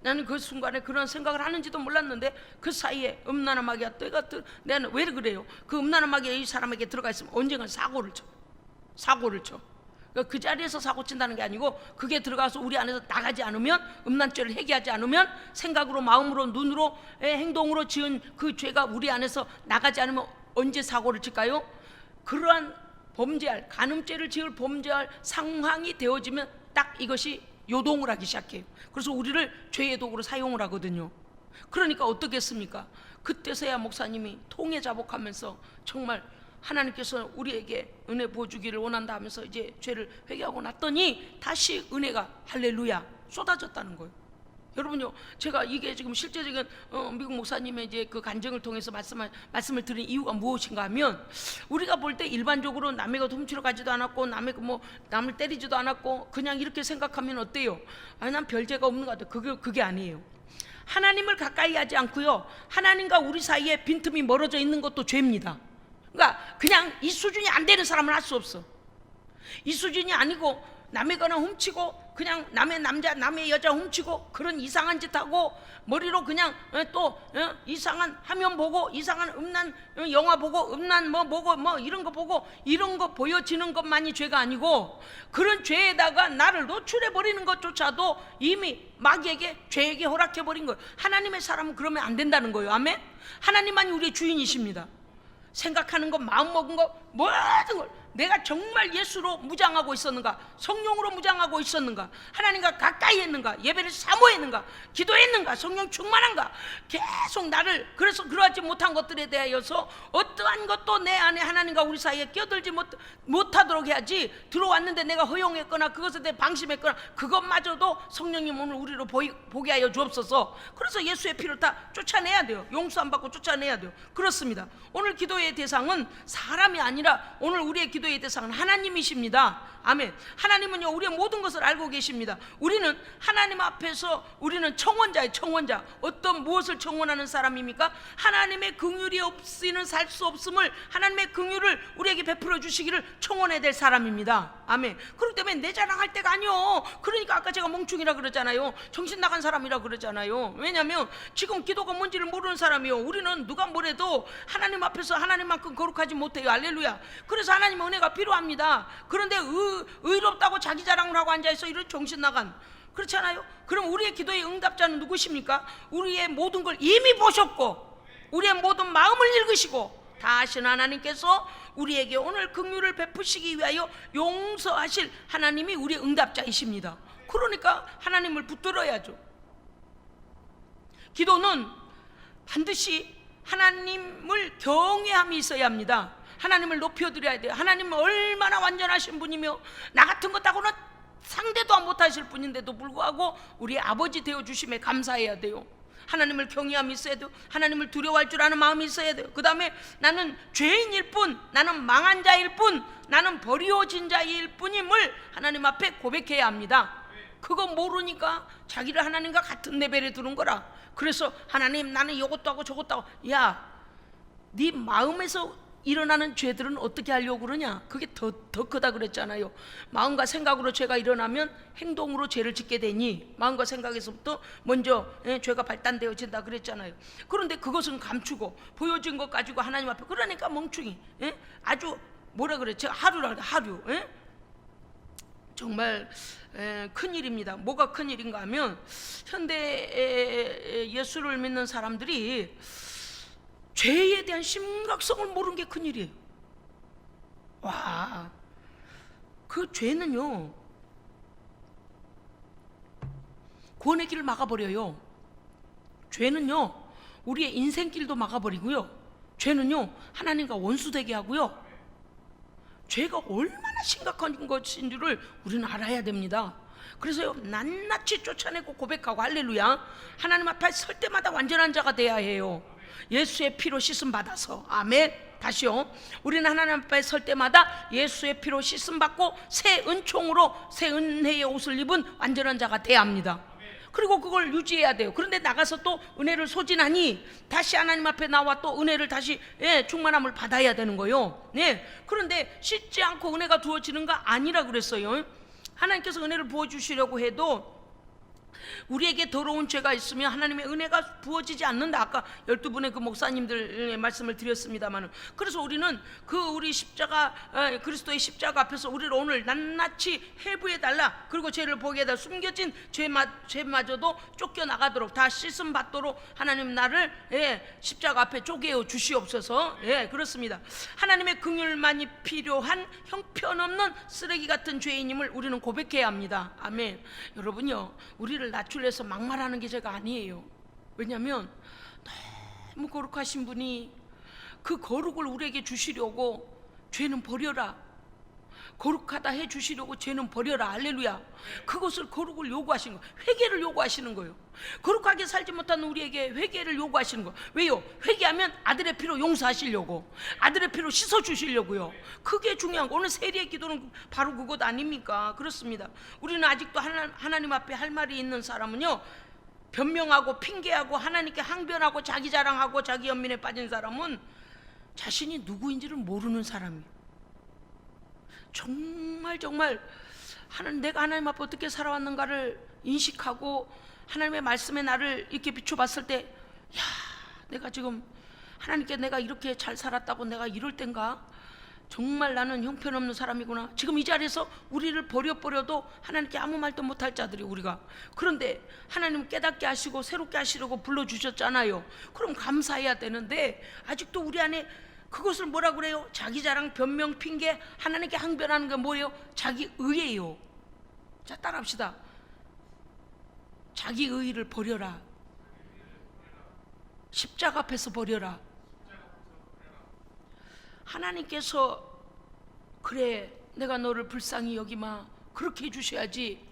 나는 그 순간에 그런 생각을 하는지도 몰랐는데 그 사이에 음란한 마귀가 내가 왜 그래요? 그 음란한 마귀가 이 사람에게 들어가 있으면 언젠가 사고를 쳐. 그 자리에서 사고 친다는 게 아니고 그게 들어가서 우리 안에서 나가지 않으면, 음란죄를 해결하지 않으면, 생각으로, 마음으로, 눈으로, 행동으로 지은 그 죄가 우리 안에서 나가지 않으면 언제 사고를 칠까요? 그러한 범죄할, 간음죄를 지을 범죄할 상황이 되어지면 딱 이것이 요동을 하기 시작해요. 그래서 우리를 죄의 도구로 사용을 하거든요. 그러니까 어떻겠습니까? 그때서야 목사님이 통회자복하면서 정말 하나님께서 우리에게 은혜 부어주기를 원한다 하면서 이제 죄를 회개하고 났더니 다시 은혜가 할렐루야 쏟아졌다는 거예요. 여러분요, 제가 이게 지금 실제적인 미국 목사님의 이제 그 간증을 통해서 말씀을 드린 이유가 무엇인가 하면, 우리가 볼 때 일반적으로 남의 것 훔치러 가지도 않았고 남을 때리지도 않았고 그냥 이렇게 생각하면 어때요? 난 별 죄가 없는 것 같아요. 그게 아니에요. 하나님을 가까이 하지 않고요, 하나님과 우리 사이에 빈틈이 멀어져 있는 것도 죄입니다. 그러니까 그냥 이 수준이 안 되는 사람은 할 수 없어. 이 수준이 아니고 남의 거나 훔치고 그냥 남의 남자 남의 여자 훔치고 그런 이상한 짓 하고 머리로 그냥 또 이상한 화면 보고 이상한 음란 영화 보고 음란 뭐 이런 거 보고 이런 거 보여지는 것만이 죄가 아니고, 그런 죄에다가 나를 노출해 버리는 것조차도 이미 마귀에게, 죄에게 허락해 버린 거예요. 하나님의 사람은 그러면 안 된다는 거예요. 아멘. 하나님만이 우리의 주인이십니다. 생각하는 것, 마음 먹은 것, 모든 걸 내가 정말 예수로 무장하고 있었는가, 성령으로 무장하고 있었는가, 하나님과 가까이 했는가, 예배를 사모했는가, 기도했는가, 성령 충만한가, 계속 나를, 그래서 그러하지 못한 것들에 대하여서 어떠한 것도 내 안에 하나님과 우리 사이에 끼어들지 못하도록 해야지. 들어왔는데 내가 허용했거나 그것에 대해 방심했거나 그것마저도 성령님 오늘 우리로 보게 하여 주옵소서. 그래서 예수의 피를 다 쫓아내야 돼요. 용서 안 받고 쫓아내야 돼요. 그렇습니다. 오늘 기도의 대상은 사람이 아니라 오늘 우리의 기도의 대상은 하나님이십니다. 아멘. 하나님은요, 우리의 모든 것을 알고 계십니다. 우리는 하나님 앞에서 우리는 청원자예요. 청원자. 어떤 무엇을 청원하는 사람입니까? 하나님의 긍휼이 없이는 살 수 없음을, 하나님의 긍휼을 우리에게 베풀어 주시기를 청원해야 될 사람입니다. 아멘. 그렇기 때문에 내 자랑할 때가 아니요. 그러니까 아까 제가 멍충이라 그러잖아요. 정신 나간 사람이라 그러잖아요. 왜냐하면 지금 기도가 뭔지를 모르는 사람이요. 우리는 누가 뭐래도 하나님 앞에서 하나님만큼 거룩하지 못해요. 할렐루야. 그래서 하나님의 은혜가 필요합니다. 그런데 의롭다고 자기 자랑을 하고 앉아있어. 이런 정신 나간, 그렇잖아요. 그럼 우리의 기도의 응답자는 누구십니까? 우리의 모든 걸 이미 보셨고 우리의 모든 마음을 읽으시고 다 아시는 하나님께서 우리에게 오늘 긍휼을 베푸시기 위하여 용서하실 하나님이 우리의 응답자이십니다. 그러니까 하나님을 붙들어야죠. 기도는 반드시 하나님을 경외함이 있어야 합니다. 하나님을 높여드려야 돼요. 하나님은 얼마나 완전하신 분이며 나 같은 것하고는 상대도 못하실 분인데도 불구하고 우리의 아버지 되어주심에 감사해야 돼요. 하나님을 경외함이 있어야 돼요. 하나님을 두려워할 줄 아는 마음이 있어야 돼요. 그 다음에 나는 죄인일 뿐, 나는 망한 자일 뿐, 나는 버리워진 자일 뿐임을 하나님 앞에 고백해야 합니다. 그거 모르니까 자기를 하나님과 같은 레벨에 두는 거라. 그래서 하나님, 나는 이것도 하고 저것도 하고. 야, 네 마음에서 일어나는 죄들은 어떻게 하려고 그러냐? 그게 더 크다 그랬잖아요. 마음과 생각으로 죄가 일어나면 행동으로 죄를 짓게 되니 마음과 생각에서부터 먼저 죄가 발단되어진다 그랬잖아요. 그런데 그것은 감추고 보여진 것 가지고 하나님 앞에, 그러니까 멍충이 아주 뭐라 그랬죠? 하루라, 하루. 정말 큰일입니다. 뭐가 큰일인가 하면 현대 예수를 믿는 사람들이 죄에 대한 심각성을 모르는 게 큰일이에요. 와, 그 죄는요 구원의 길을 막아버려요. 죄는요 우리의 인생길도 막아버리고요. 죄는요 하나님과 원수되게 하고요. 죄가 얼마나 심각한 것인 줄을 우리는 알아야 됩니다. 그래서요 낱낱이 쫓아내고 고백하고, 할렐루야, 하나님 앞에 설 때마다 완전한 자가 돼야 해요. 예수의 피로 씻음 받아서. 아멘. 다시요, 우리는 하나님 앞에 설 때마다 예수의 피로 씻음 받고 새 은총으로 새 은혜의 옷을 입은 완전한 자가 돼야 합니다. 그리고 그걸 유지해야 돼요. 그런데 나가서 또 은혜를 소진하니 다시 하나님 앞에 나와 또 은혜를 다시 충만함을 받아야 되는 거예요. 그런데 씻지 않고 은혜가 부어지는가? 아니라 그랬어요. 하나님께서 은혜를 부어주시려고 해도 우리에게 더러운 죄가 있으면 하나님의 은혜가 부어지지 않는다. 아까 12분의 그 목사님들의 말씀을 드렸습니다만, 그래서 우리는 그 우리 십자가, 그리스도의 십자가 앞에서 우리를 오늘 낱낱이 해부해달라. 그리고 죄를 보게 해달라. 숨겨진 죄마저도 쫓겨나가도록, 다 씻음 받도록 하나님 나를 십자가 앞에 쪼개어 주시옵소서. 그렇습니다. 하나님의 긍휼만이 필요한 형편없는 쓰레기 같은 죄인임을 우리는 고백해야 합니다. 아멘. 여러분요, 우리를 낮출해서 막말하는 게 제가 아니에요. 왜냐하면 너무 거룩하신 분이 그 거룩을 우리에게 주시려고 죄는 버려라, 거룩하다 해 주시려고 죄는 버려라. 할렐루야. 그것을 거룩을 요구하시는 거예요. 회개를 요구하시는 거예요. 거룩하게 살지 못하는 우리에게 회개를 요구하시는 거예요. 왜요? 회개하면 아들의 피로 용서하시려고, 아들의 피로 씻어 주시려고요. 그게 중요한 거. 오늘 세리의 기도는 바로 그것 아닙니까? 그렇습니다. 우리는 아직도 하나님 앞에 할 말이 있는 사람은요, 변명하고 핑계하고 하나님께 항변하고 자기 자랑하고 자기 연민에 빠진 사람은 자신이 누구인지를 모르는 사람이에요. 정말 내가 하나님 앞에 어떻게 살아왔는가를 인식하고 하나님의 말씀에 나를 이렇게 비춰봤을 때, 야, 내가 지금 하나님께 내가 이렇게 잘 살았다고 내가 이럴 땐가? 정말 나는 형편없는 사람이구나. 지금 이 자리에서 우리를 버려도 하나님께 아무 말도 못할 자들이 우리가. 그런데 하나님 깨닫게 하시고 새롭게 하시려고 불러주셨잖아요. 그럼 감사해야 되는데 아직도 우리 안에 그것을 뭐라 그래요? 자기 자랑, 변명, 핑계, 하나님께 항변하는 게 뭐예요? 자기 의예요. 자, 따라합시다. 자기 의를 버려라. 십자가 앞에서 버려라. 하나님께서 그래, 내가 너를 불쌍히 여기마, 그렇게 해주셔야지.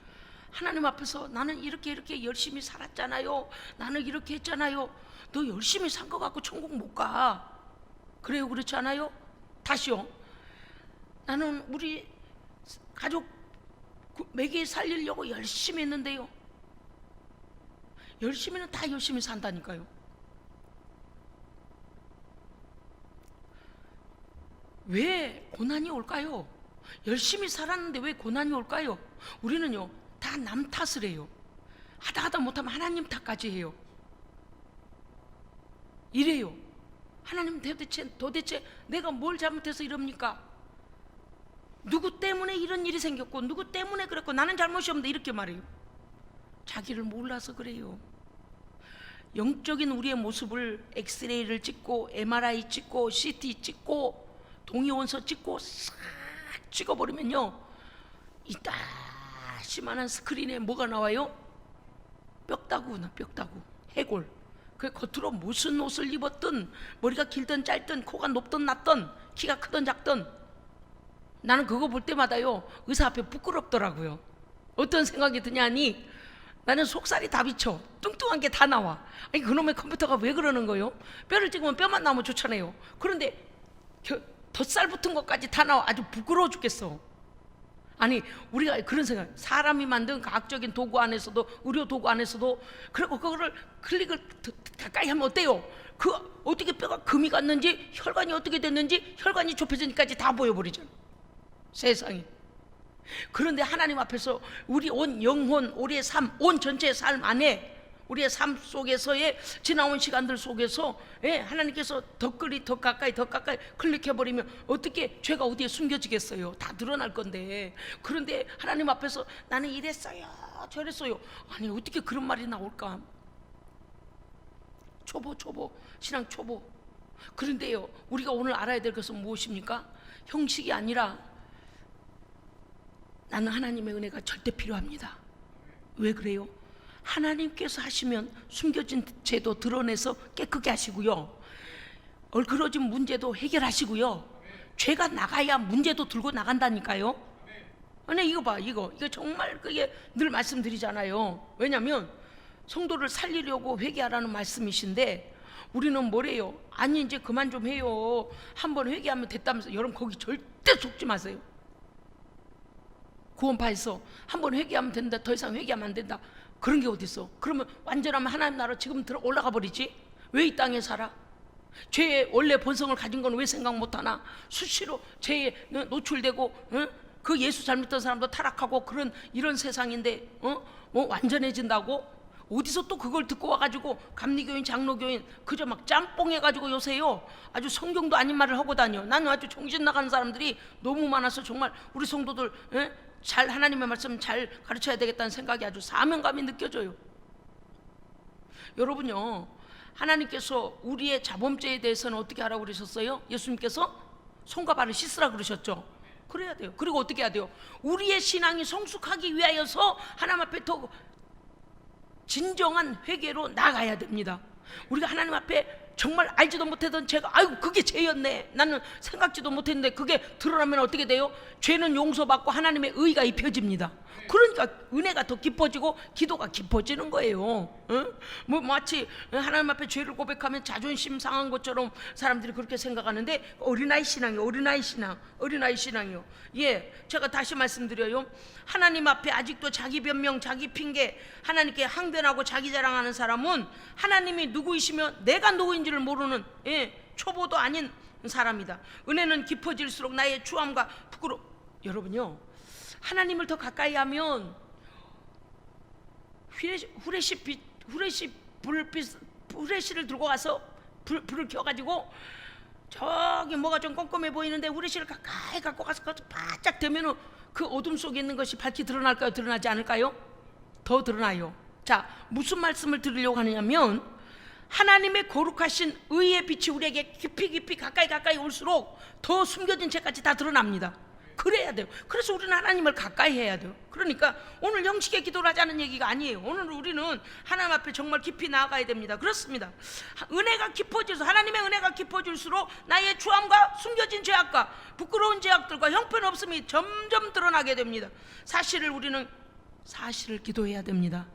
하나님 앞에서 나는 이렇게 열심히 살았잖아요, 나는 이렇게 했잖아요. 너 열심히 산 거 갖고 천국 못 가. 그래요, 그렇지 않아요? 다시요. 나는 우리 가족 매개 살리려고 열심히 했는데요. 열심히는 다 열심히 산다니까요. 왜 고난이 올까요? 열심히 살았는데 왜 고난이 올까요? 우리는요 다 남 탓을 해요. 하다 못하면 하나님 탓까지 해요. 이래요. 하나님, 도대체 내가 뭘 잘못해서 이럽니까? 누구 때문에 이런 일이 생겼고 누구 때문에 그랬고 나는 잘못이 없는데, 이렇게 말해요. 자기를 몰라서 그래요. 영적인 우리의 모습을 엑스레이를 찍고 MRI 찍고 CT 찍고 동의원서 찍고 싹 찍어버리면요, 이따시만한 스크린에 뭐가 나와요? 뼈다구나, 뼈다구, 해골. 그 겉으로 무슨 옷을 입었든, 머리가 길든 짧든, 코가 높든 낮든, 키가 크든 작든, 나는 그거 볼 때마다요 의사 앞에 부끄럽더라고요. 어떤 생각이 드냐니, 나는 속살이 다 비쳐. 뚱뚱한 게 다 나와. 아니 그놈의 컴퓨터가 왜 그러는 거예요? 뼈를 찍으면 뼈만 나오면 좋잖아요. 그런데 덧살 붙은 것까지 다 나와. 아주 부끄러워 죽겠어. 아니 우리가 그런 생각, 사람이 만든 과학적인 도구 안에서도, 의료 도구 안에서도, 그리고 그거를 클릭을 가까이 하면 어때요? 그 어떻게 뼈가 금이 갔는지, 혈관이 어떻게 됐는지, 혈관이 좁혀지니까지 다 보여버리잖아, 세상에. 그런데 하나님 앞에서 우리 온 영혼, 우리의 삶, 온 전체의 삶 안에, 우리의 삶 속에서의 지나온 시간들 속에서 하나님께서 더 가까이 클릭해버리면 어떻게 죄가 어디에 숨겨지겠어요? 다 드러날 건데. 그런데 하나님 앞에서 나는 이랬어요 저랬어요, 아니 어떻게 그런 말이 나올까? 초보 신앙 초보. 그런데요, 우리가 오늘 알아야 될 것은 무엇입니까? 형식이 아니라 나는 하나님의 은혜가 절대 필요합니다. 왜 그래요? 하나님께서 하시면 숨겨진 죄도 드러내서 깨끗게 하시고요, 얼그러진 문제도 해결하시고요, 죄가 나가야 문제도 들고 나간다니까요. 아니 이거 봐, 이거 정말 그게 늘 말씀드리잖아요. 왜냐하면 성도를 살리려고 회개하라는 말씀이신데 우리는 뭐래요? 아니 이제 그만 좀 해요, 한번 회개하면 됐다면서. 여러분 거기 절대 속지 마세요. 구원파에서 한번 회개하면 된다, 더 이상 회개하면 안 된다, 그런 게 어딨어? 그러면 완전하면 하나님 나라 지금 들어 올라가 버리지. 왜 이 땅에 살아? 죄의 원래 본성을 가진 건 왜 생각 못하나? 수시로 죄에 노출되고, 그 예수 잘 믿던 사람도 타락하고 그런 이런 세상인데 뭐 완전해진다고? 어디서 또 그걸 듣고 와가지고 감리교인, 장로교인 그저 막 짬뽕해가지고 요새요 아주 성경도 아닌 말을 하고 다녀. 나는 아주 정신 나가는 사람들이 너무 많아서 정말 우리 성도들 잘 하나님의 말씀 잘 가르쳐야 되겠다는 생각이 아주 사명감이 느껴져요. 여러분요, 하나님께서 우리의 자범죄에 대해서는 어떻게 하라고 그러셨어요? 예수님께서 손과 발을 씻으라 그러셨죠. 그래야 돼요. 그리고 어떻게 해야 돼요? 우리의 신앙이 성숙하기 위하여서 하나님 앞에 더 진정한 회개로 나가야 됩니다. 우리가 하나님 앞에 정말 알지도 못했던 죄가, 아이고 그게 죄였네, 나는 생각지도 못했는데 그게 드러나면 어떻게 돼요? 죄는 용서받고 하나님의 의가 입혀집니다. 그러니까 은혜가 더 깊어지고 기도가 깊어지는 거예요. 뭐 마치 하나님 앞에 죄를 고백하면 자존심 상한 것처럼 사람들이 그렇게 생각하는데 어린아이 신앙이요, 어린아이 신앙이요. 예, 제가 다시 말씀드려요. 하나님 앞에 아직도 자기 변명, 자기 핑계, 하나님께 항변하고 자기 자랑하는 사람은 하나님이 누구이시며 내가 누구인지를 모르는 초보도 아닌 사람이다. 은혜는 깊어질수록 나의 추함과 부끄러움. 여러분요, 하나님을 더 가까이 하면 후레쉬를 들고 가서 불을 켜가지고 저기 뭐가 좀 껌껌해 보이는데 후레쉬를 가까이 갖고 가서 바짝 대면은 그 어둠 속에 있는 것이 밝히 드러날까요? 드러나지 않을까요? 더 드러나요. 자, 무슨 말씀을 드리려고 하느냐면 하나님의 거룩하신 의의 빛이 우리에게 깊이 가까이 올수록 더 숨겨진 죄까지 다 드러납니다. 그래야 돼요. 그래서 우리는 하나님을 가까이 해야 돼요. 그러니까 오늘 형식의 기도를 하자는 얘기가 아니에요. 오늘 우리는 하나님 앞에 정말 깊이 나아가야 됩니다. 그렇습니다. 은혜가 깊어질수록, 하나님의 은혜가 깊어질수록 나의 추함과 숨겨진 죄악과 부끄러운 죄악들과 형편없음이 점점 드러나게 됩니다. 우리는 사실을 기도해야 됩니다.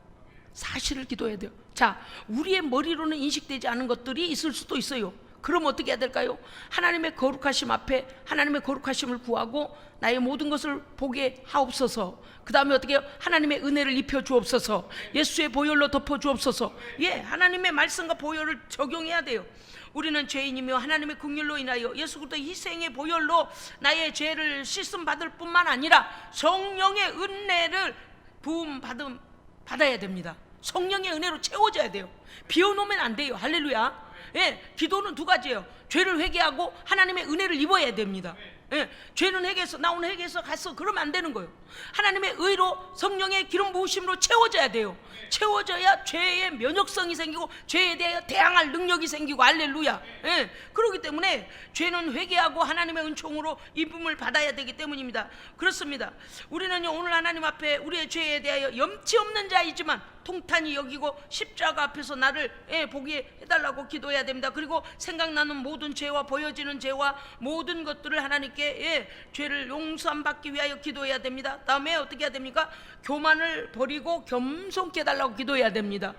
사실을 기도해야 돼요. 자, 우리의 머리로는 인식되지 않은 것들이 있을 수도 있어요. 그럼 어떻게 해야 될까요? 하나님의 거룩하심 앞에 하나님의 거룩하심을 구하고 나의 모든 것을 보게 하옵소서. 그 다음에 어떻게 해요? 하나님의 은혜를 입혀 주옵소서. 예수의 보혈로 덮어 주옵소서. 예, 하나님의 말씀과 보혈을 적용해야 돼요. 우리는 죄인이며 하나님의 긍휼로 인하여 예수 그리스도의 희생의 보혈로 나의 죄를 씻음 받을 뿐만 아니라 성령의 은혜를 부음 받아야 됩니다. 성령의 은혜로 채워져야 돼요. 비워놓으면 안 돼요. 할렐루야. 예, 기도는 두 가지예요. 죄를 회개하고 하나님의 은혜를 입어야 됩니다. 예, 죄는 회개해서, 나 오늘 회개해서 갔어, 그러면 안 되는 거예요. 하나님의 의로 성령의 기름 부으심으로 채워져야 돼요. 채워져야 죄의 면역성이 생기고 죄에 대해 대항할 능력이 생기고, 할렐루야. 예, 그렇기 때문에 죄는 회개하고 하나님의 은총으로 입음을 받아야 되기 때문입니다. 그렇습니다. 우리는요 오늘 하나님 앞에 우리의 죄에 대하여 염치 없는 자이지만 통탄히 여기고 십자가 앞에서 나를 보게 해달라고 기도해야 됩니다. 그리고 생각나는 모든 죄와 보여지는 죄와 모든 것들을 하나님께 죄를 용서받기 위하여 기도해야 됩니다. 다음에 어떻게 해야 됩니까? 교만을 버리고 겸손케 해달라고 기도해야 됩니다.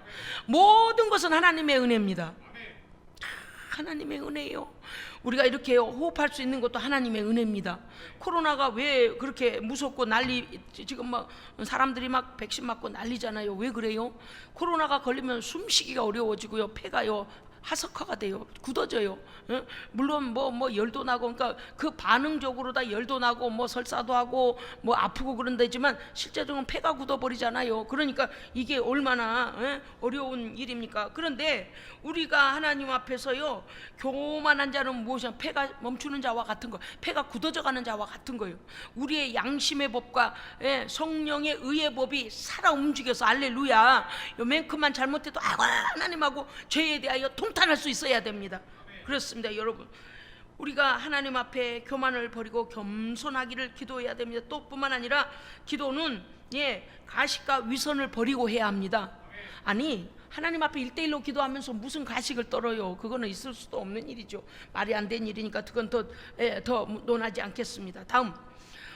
모든 것은 하나님의 은혜입니다. 하나님의 은혜예요. 우리가 이렇게 호흡할 수 있는 것도 하나님의 은혜입니다. 코로나가 왜 그렇게 무섭고 난리, 지금 막 사람들이 막 백신 맞고 난리잖아요. 왜 그래요? 코로나가 걸리면 숨쉬기가 어려워지고요, 폐가요 하석화가 돼요. 굳어져요. 물론 뭐 열도 나고, 그러니까 그 반응적으로 다 열도 나고 뭐 설사도 하고 뭐 아프고 그런다지만 실제적으로 폐가 굳어버리잖아요. 그러니까 이게 얼마나 어려운 일입니까? 그런데 우리가 하나님 앞에서요 교만한 자는 무엇이냐? 폐가 멈추는 자와 같은 거, 폐가 굳어져가는 자와 같은 거예요. 우리의 양심의 법과 성령의 의의 법이 살아 움직여서, 알렐루야, 요만큼만 잘못해도 하나님하고 죄에 대하여 통탄할 수 있어야 됩니다. 그렇습니다. 여러분, 우리가 하나님 앞에 교만을 버리고 겸손하기를 기도해야 됩니다. 또 뿐만 아니라 기도는 가식과 위선을 버리고 해야 합니다. 아니, 하나님 앞에 1대1로 기도하면서 무슨 가식을 떨어요? 그거는 있을 수도 없는 일이죠. 말이 안 되는 일이니까 그건 더 논하지 않겠습니다. 다음,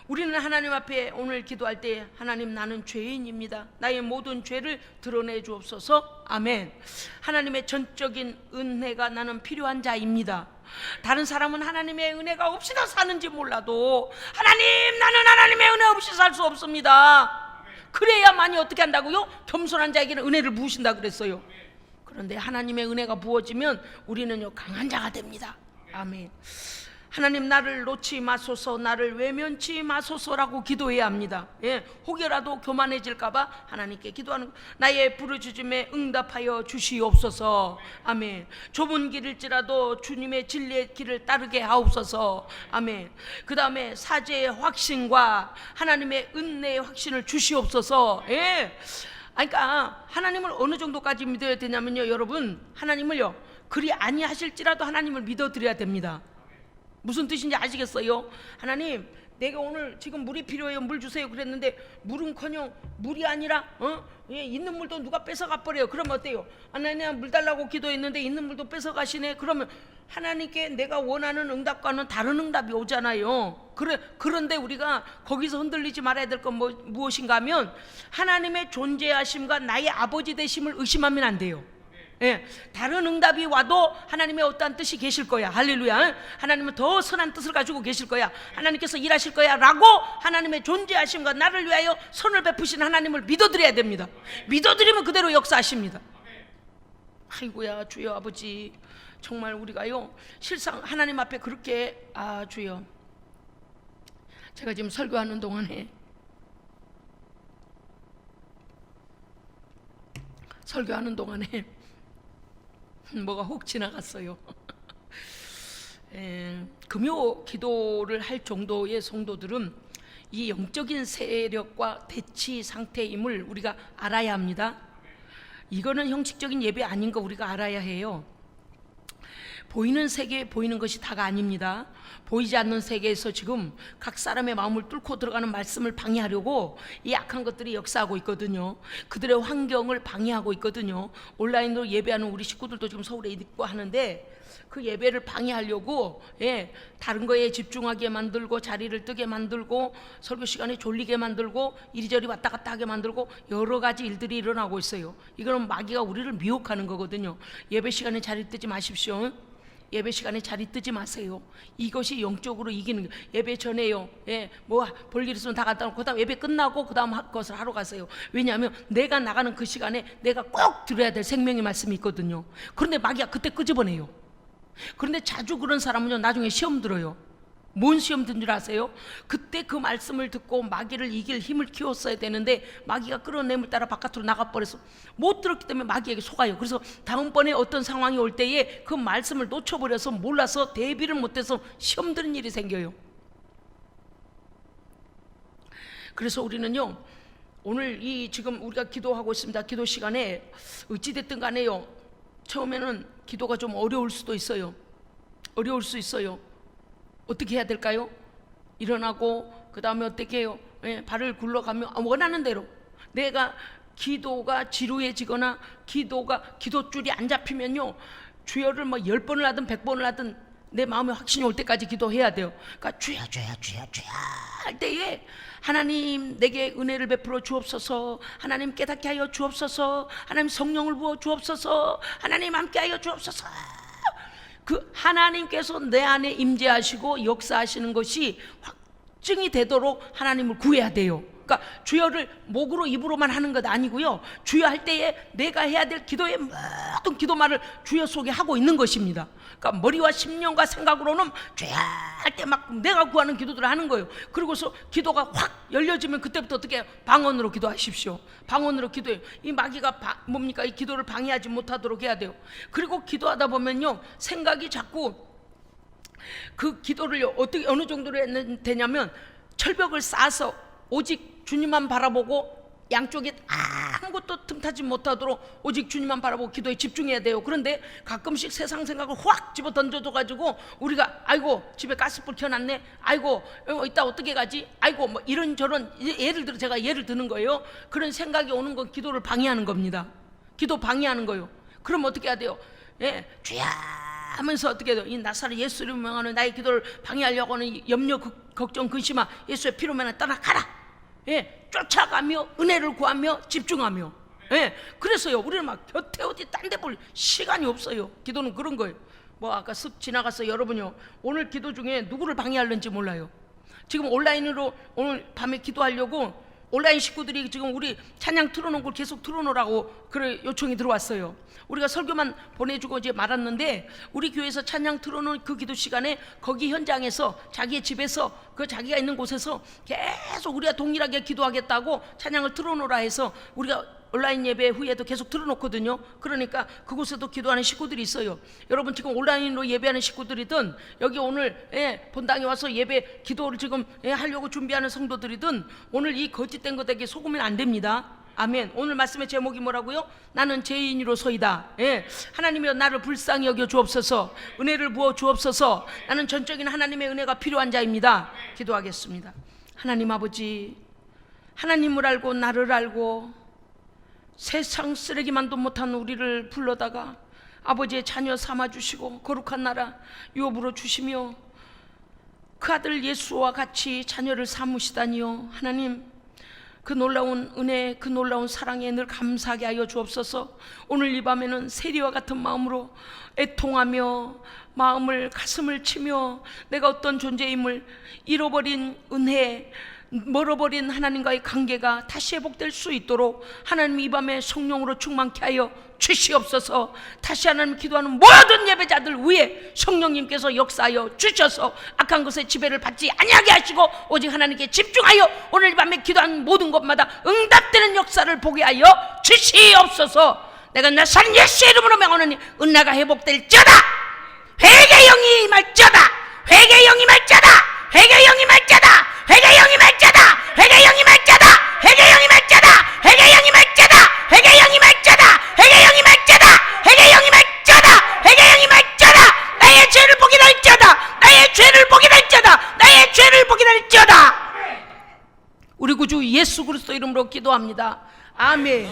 우리는 하나님 앞에 오늘 기도할 때 하나님, 나는 죄인입니다. 나의 모든 죄를 드러내 주옵소서. 아멘. 하나님의 전적인 은혜가 나는 필요한 자입니다. 다른 사람은 하나님의 은혜가 없이도 사는지 몰라도 하나님, 나는 하나님의 은혜 없이 살 수 없습니다. 그래야만이 어떻게 한다고요? 겸손한 자에게는 은혜를 부으신다 그랬어요. 그런데 하나님의 은혜가 부어지면 우리는요 강한 자가 됩니다. 아멘. 하나님, 나를 놓지 마소서, 나를 외면치 마소서라고 기도해야 합니다. 혹여라도 교만해질까봐 하나님께 기도하는 거. 나의 부르짖음에 응답하여 주시옵소서. 아멘. 좁은 길일지라도 주님의 진리의 길을 따르게 하옵소서. 아멘. 그 다음에 사죄의 확신과 하나님의 은혜의 확신을 주시옵소서. 그러니까 하나님을 어느 정도까지 믿어야 되냐면요, 여러분, 하나님을요 그리 아니하실지라도 하나님을 믿어드려야 됩니다. 무슨 뜻인지 아시겠어요? 하나님, 내가 오늘 지금 물이 필요해요, 물 주세요 그랬는데 물은커녕 물이 아니라 있는 물도 누가 뺏어가 버려요. 그러면 어때요? 하나님, 물 달라고 기도했는데 있는 물도 뺏어가시네. 그러면 하나님께 내가 원하는 응답과는 다른 응답이 오잖아요. 그런데 우리가 거기서 흔들리지 말아야 될 건 무엇인가 하면 하나님의 존재하심과 나의 아버지 되심을 의심하면 안 돼요. 다른 응답이 와도 하나님의 어떠한 뜻이 계실 거야. 할렐루야. 하나님은 더 선한 뜻을 가지고 계실 거야. 하나님께서 일하실 거야 라고 하나님의 존재하심과 나를 위하여 선을 베푸신 하나님을 믿어드려야 됩니다. 믿어드리면 그대로 역사하십니다. 아이고야, 주여 아버지, 정말 우리가요 실상 하나님 앞에 그렇게, 주여, 제가 지금 설교하는 동안에 뭐가 혹 지나갔어요. 금요 기도를 할 정도의 성도들은 이 영적인 세력과 대치 상태임을 우리가 알아야 합니다. 이거는 형식적인 예배 아닌 거 우리가 알아야 해요. 보이는 세계에 보이는 것이 다가 아닙니다. 보이지 않는 세계에서 지금 각 사람의 마음을 뚫고 들어가는 말씀을 방해하려고 이 악한 것들이 역사하고 있거든요. 그들의 환경을 방해하고 있거든요. 온라인으로 예배하는 우리 식구들도 지금 서울에 있고 하는데 그 예배를 방해하려고 다른 거에 집중하게 만들고 자리를 뜨게 만들고 설교 시간에 졸리게 만들고 이리저리 왔다 갔다 하게 만들고 여러 가지 일들이 일어나고 있어요. 이거는 마귀가 우리를 미혹하는 거거든요. 예배 시간에 자리 뜨지 마십시오. 예배 시간에 자리 뜨지 마세요. 이것이 영적으로 이기는 거예요. 예배 전에요, 뭐 볼 일 있으면 다 갔다 오고 그다음 예배 끝나고 그다음 것을 하러 가세요. 왜냐하면 내가 나가는 그 시간에 내가 꼭 들어야 될 생명의 말씀이 있거든요. 그런데 마귀가 그때 끄집어내요. 그런데 자주 그런 사람은요 나중에 시험 들어요. 뭔 시험 든 줄 아세요? 그때 그 말씀을 듣고 마귀를 이길 힘을 키웠어야 되는데 마귀가 끌어내물 따라 바깥으로 나가버려서 못 들었기 때문에 마귀에게 속아요. 그래서 다음번에 어떤 상황이 올 때에 그 말씀을 놓쳐버려서 몰라서 대비를 못해서 시험 드는 일이 생겨요. 그래서 우리는요 오늘 이 지금 우리가 기도하고 있습니다. 기도 시간에 어찌됐든 간에요 처음에는 기도가 좀 어려울 수도 있어요. 어려울 수 있어요. 어떻게 해야 될까요? 일어나고 그 다음에 어떻게 해요? 발을 굴러가며 원하는 대로 내가 기도가 지루해지거나 기도줄이 안 잡히면요, 주여를 뭐 10번을 하든 100번을 하든 내 마음에 확신이 올 때까지 기도해야 돼요. 그러니까 주여 주여 주여 주여 할 때에 하나님 내게 은혜를 베풀어 주옵소서, 하나님 깨닫게 하여 주옵소서, 하나님 성령을 부어 주옵소서, 하나님 함께 하여 주옵소서. 그 하나님께서 내 안에 임재하시고 역사하시는 것이 확증이 되도록 하나님을 구해야 돼요. 그러니까 주여를 목으로 입으로만 하는 것 아니고요, 주여 할 때에 내가 해야 될 기도의 모든 기도말을 주여 속에 하고 있는 것입니다. 그러니까 머리와 심령과 생각으로는 주여 할 때 막 내가 구하는 기도들을 하는 거예요. 그리고서 기도가 확 열려지면 그때부터 어떻게 해요? 방언으로 기도하십시오. 방언으로 기도해요. 이 마귀가 뭡니까? 이 기도를 방해하지 못하도록 해야 돼요. 그리고 기도하다 보면요, 생각이 자꾸 그 기도를 어떻게 어느 정도로 되냐면 철벽을 쌓아서 오직 주님만 바라보고 양쪽에 아무것도 틈타지 못하도록 오직 주님만 바라보고 기도에 집중해야 돼요. 그런데 가끔씩 세상 생각을 확 집어 던져줘가지고 우리가 아이고 집에 가스불 켜놨네, 아이고 이따 어떻게 가지, 아이고 뭐 이런저런, 예를 들어 제가 예를 드는 거예요. 그런 생각이 오는 건 기도를 방해하는 겁니다. 기도 방해하는 거예요. 그럼 어떻게 해야 돼요? 주야 하면서 어떻게 해야 돼요? 이 나사렛 예수를 명하는 나의 기도를 방해하려고 하는 염려 걱정 근심아 예수의 피로면 떠나가라. 쫓아가며 은혜를 구하며 집중하며. 그래서요, 우리는 막 곁에 어디 딴 데 볼 시간이 없어요. 기도는 그런 거예요. 뭐 아까 쓱 지나가서 여러분요, 오늘 기도 중에 누구를 방해하는지 몰라요. 지금 온라인으로 오늘 밤에 기도하려고 온라인 식구들이 지금 우리 찬양 틀어놓은 걸 계속 틀어놓으라고 그래 요청이 들어왔어요. 우리가 설교만 보내주고 이제 말았는데, 우리 교회에서 찬양 틀어놓은 그 기도 시간에 거기 현장에서 자기의 집에서 그 자기가 있는 곳에서 계속 우리가 동일하게 기도하겠다고 찬양을 틀어놓으라 해서 우리가 온라인 예배 후에도 계속 틀어놓거든요. 그러니까 그곳에도 기도하는 식구들이 있어요. 여러분 지금 온라인으로 예배하는 식구들이든 여기 오늘 본당에 와서 예배 기도를 지금 하려고 준비하는 성도들이든 오늘 이 거짓된 것에게 속으면 안 됩니다. 아멘. 오늘 말씀의 제목이 뭐라고요? 나는 죄인으로서이다. 하나님이여 나를 불쌍히 여겨 주옵소서, 은혜를 부어 주옵소서. 나는 전적인 하나님의 은혜가 필요한 자입니다. 기도하겠습니다. 하나님 아버지, 하나님을 알고 나를 알고 세상 쓰레기만도 못한 우리를 불러다가 아버지의 자녀 삼아주시고 거룩한 나라 유업으로 주시며 그 아들 예수와 같이 자녀를 삼으시다니요. 하나님, 그 놀라운 은혜, 그 놀라운 사랑에 늘 감사하게 하여 주옵소서. 오늘 이 밤에는 세리와 같은 마음으로 애통하며 마음을 가슴을 치며 내가 어떤 존재임을 잃어버린 은혜, 멀어버린 하나님과의 관계가 다시 회복될 수 있도록 하나님 이 밤에 성령으로 충만케 하여 주시옵소서. 다시 하나님 기도하는 모든 예배자들 위에 성령님께서 역사하여 주셔서 악한 것에 지배를 받지 아니하게 하시고 오직 하나님께 집중하여 오늘 밤에 기도한 모든 것마다 응답되는 역사를 보게 하여 주시옵소서. 내가 나사렛 예수의 이름으로 명하노니 은혜가 회복될지어다. 회개의 영이 임할지어다. 회개의 영이 임할지어다. 회개의 영이 임할지어다. 회개의 영이 임할지어다. 회개의 영이 임할지어다. 회개의 영이 임할지어다. 회개의 영이 임할지어다. 회개의 영이 임할지어다. 회개의 영이 임할지어다. 회개의 영이 임할지어다. 회개의 영이 임할지어다. 나의 죄를 보게 될지어다. 나의 죄를 보게 될지어다. 나의 죄를 보게 될지어다. 우리 구주 예수 그리스도 이름으로 기도합니다. 아멘.